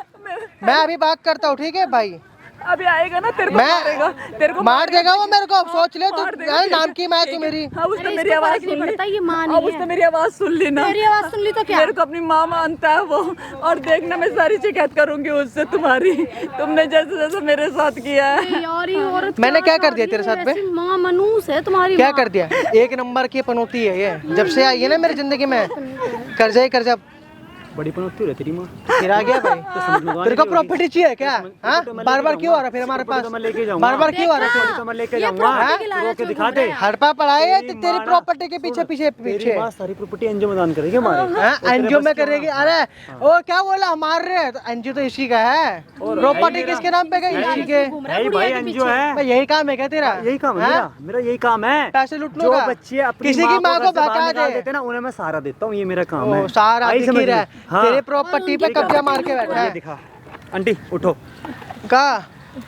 मैं अभी बात करता हूँ, ठीक है भाई?
अभी आएगा ना, तेरे को मारेगा, तेरे को
मार देगा वो मेरे को, अब सोच ले तू,
मार देगा,
यार
ठीक है,
नाम की मैं तू
ठीक
मेरी।
है। हाँ, उसने
अरे
मेरी
इसको
आवाज
फर्क नहीं
सुन ली,
पड़ता, ये माँ
अब
नहीं
उसने
है।
मेरी आवाज सुन ली ना,
मेरी आवाज सुन ली तो क्या?
मेरे को अपनी माँ मानता है वो, और देखना मैं सारी शिकायत करूंगी उससे तुम्हारी, तुमने जैसे जैसे मेरे साथ किया है।
अरे यार ये औरत
मैंने क्या कर
कर
दिया
रही
तेरे
है?
साथ पे?
ऐसी माँ मनूस है तुम्हारी
क्या
माँ।
कर दिया? एक नंबर की पनौती है ये, जब से आई है ना मेरी जिंदगी में, कर्जा ही कर्जा।
बड़ी पनौती हो रही तेरी माँ।
फिर आ गया भाई
समझ में तो
तेरे को
आने की होगी।
प्रॉपर्टी चाहिए क्या? हाँ
तो मैं
बार
लेके
बार क्यों आ रहा
जाऊंगा।
फिर हमारे
प्रॉपर्टी
पास?
तो मैं लेके जाऊंगा।
बार बार क्यों आ रहा
प्रॉपर्टी
फिर?
तो मैं लेके
ये
जाऊंगा।
प्रॉपर्टी के लालच
रोक के
में
दिखा
घूम
दे।
रहा है।
हड़पा पढ़ाई है
तेरी
तेरी
माँ ना-
प्रॉपर्टी के पीछे पीछे
तेरी
पीछे
माँ सारी प्रॉपर्टी एनजीओ में दान करेगी हमारे।
हाँ एनजीओ में करेगी। अरे वो क्या बोला मार रहे हैं, तो एनजीओ तो इसी का है।
और
प्रॉपर्टी
है ही
किसके नाम पे गई?
मेरा।
इसी के।
घूम रहा है
भाई
बुढ़िया के
एनजीओ
पीछे।
है।
भाई यही काम है क्या तेरा?
यही काम है
हाँ?
मेरा यही काम है।
पैसे लूटने
जो
का?
बच्चे अपनी
किसी की माँ
घर
को
से बाहर
भगा
निकाल
दे।
देते हैं ना, उन्हें मैं सहारा देता हूँ। ये मेरा काम
ओ,
है।
सारा
आई
दिख
समझ
ही रहा
में?
है
हाँ।
तेरे प्रॉपर्टी पे
उनकी
कब्जा मार के
प्रॉपर्टी
बैठा
ये
है।
दिखा। आंटी उठो।
का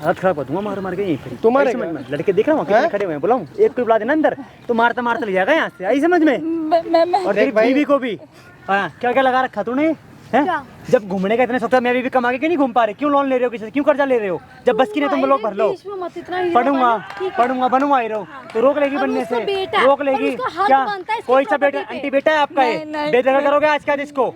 हालत खराब कर दूंगा मार मार के यहीं पे।
तू मारेगा?
आई समझ में? लड़के देख रहा हूँ कितने खड़े हुए हैं। बुलाऊं एक को बुला देना अंदर, तो मारता मारता ले जाएगा यहाँ से। आई समझ में?
मैं
और तेरी
देख भाई।
बीवी को भी। हाँ क्या क्या लगा रखा तूने? हैं?
क्या?
जब घूमने का इतने सोचा, मैं भी कमा के क्यों नहीं घूम पा रहे? क्यों लोन ले रहे हो किसी से? क्यों कर्जा ले रहे हो? जब बस की नहीं तुम लोग भर लो।
बीच में मत इतना हीरो
पढ़ूंगा
बनना, ठीक है?
पढ़ूंगा बनूंगा ही रहो तो रोक लेगी
और
बनने
उसका
से।
बेटा है,
रोक
और
लेगी
उसका हक
क्या?
बनता है इसकी
कोई सा बेटा?
प्रॉपर्टी पे।
आंटी बेटा है आपका ये?
नहीं,
बेदखल करोगे आज क्या इसको?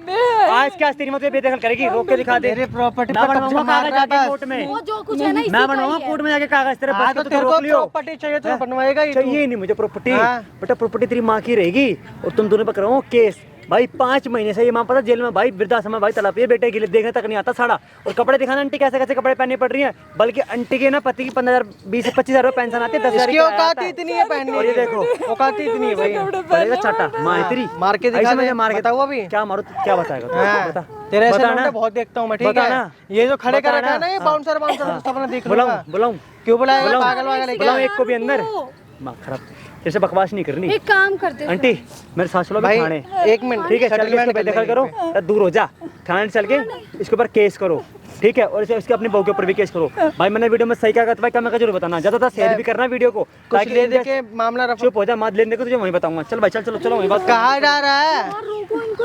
आज क्या तेरी मत बेदखल करेगी? रोक के दिखा दे।
तेरे प्रॉपर्टी
मैं
पे कब्जा
बनवाऊंगा
मार
कागज
रहा
जाके
है
कोर्ट में।
वो जो कुछ है ना इसी
मैं
का
बनवाऊंगा
ही है।
कोर्ट में जाके कागज। तेरे
हाँ
बस
तो
का
तेरे
तो
को
रोक लियो।
प्रॉपर्टी चाहिए तो बनवाएगा ही तू।
चाहिए नहीं मुझे प्रॉपर्टी।
हाँ।
बेटा प्रॉपर्टी तेरी माँ की रहेगी और तुम दोनों पर कराओ केस। भाई 5 महीने से ये माँ पता जेल में भाई वृद्धाश्रम में भाई तड़प रही है बेटे के लिए। देखने तक नहीं आता साड़ा। और कपड़े दिखाना आंटी कैसे कैसे कपड़े पहनने पड़ रही हैं। बल्कि आंटी के ना पति की 15,000 20 से 25,000 रुपए पेंशन आती है। 10,000
इसकी औकात ही इतनी है पहनने
और ये
की।
देखो
औकात ही इतनी है भाई।
पड़ेगा चाटा माँ है तेरी।
मार के दिखा
ऐसे मुझे
दे।
मार के
बताओ अभी।
क्या मारो क्या बताएगा तू?
हाँ,
बता
तेरे ऐसे
बता
लौंडे
ना।
बहुत देखता हूँ मैं ठीक
बता
है।
ना।
ये जो खड़े कर
बता
रखा है ना ये
हाँ।
बाउंसर बाउंसर सब अपना देख
बुलाऊं
लूंगा।
बुलाऊं
क्यों बुलाएगा
बुलाऊं?
पागल वागल है
बुलाऊं
क्या?
एक को भी अंदर। माँ खराब जैसे बकवास नहीं करनी।
एक काम करते हैं।
आंटी मेरे साथ चलो
भाई
थाने।
एक मिनट
ठीक है चल के
सेटलमेंट
इसको
कर
बेदखल
लेंगे।
करो। दूर हो जा थाने चल के इसके ऊपर केस करो। ठीक है और इसके अपनी बहू के ऊपर भी केस करो। भाई मैंने वीडियो में सही क्या कहता भाई क्या मैं जरूर बताना ज्यादा शेयर भी करना वीडियो को
कुछ ले दे के मामला रफा।
चुप हो जा। मत लेने को तुझे वहीं बताऊंगा। चल भाई चल चलो चलो वहीं बात
कहाँ जा रहा है?
और रोको इनको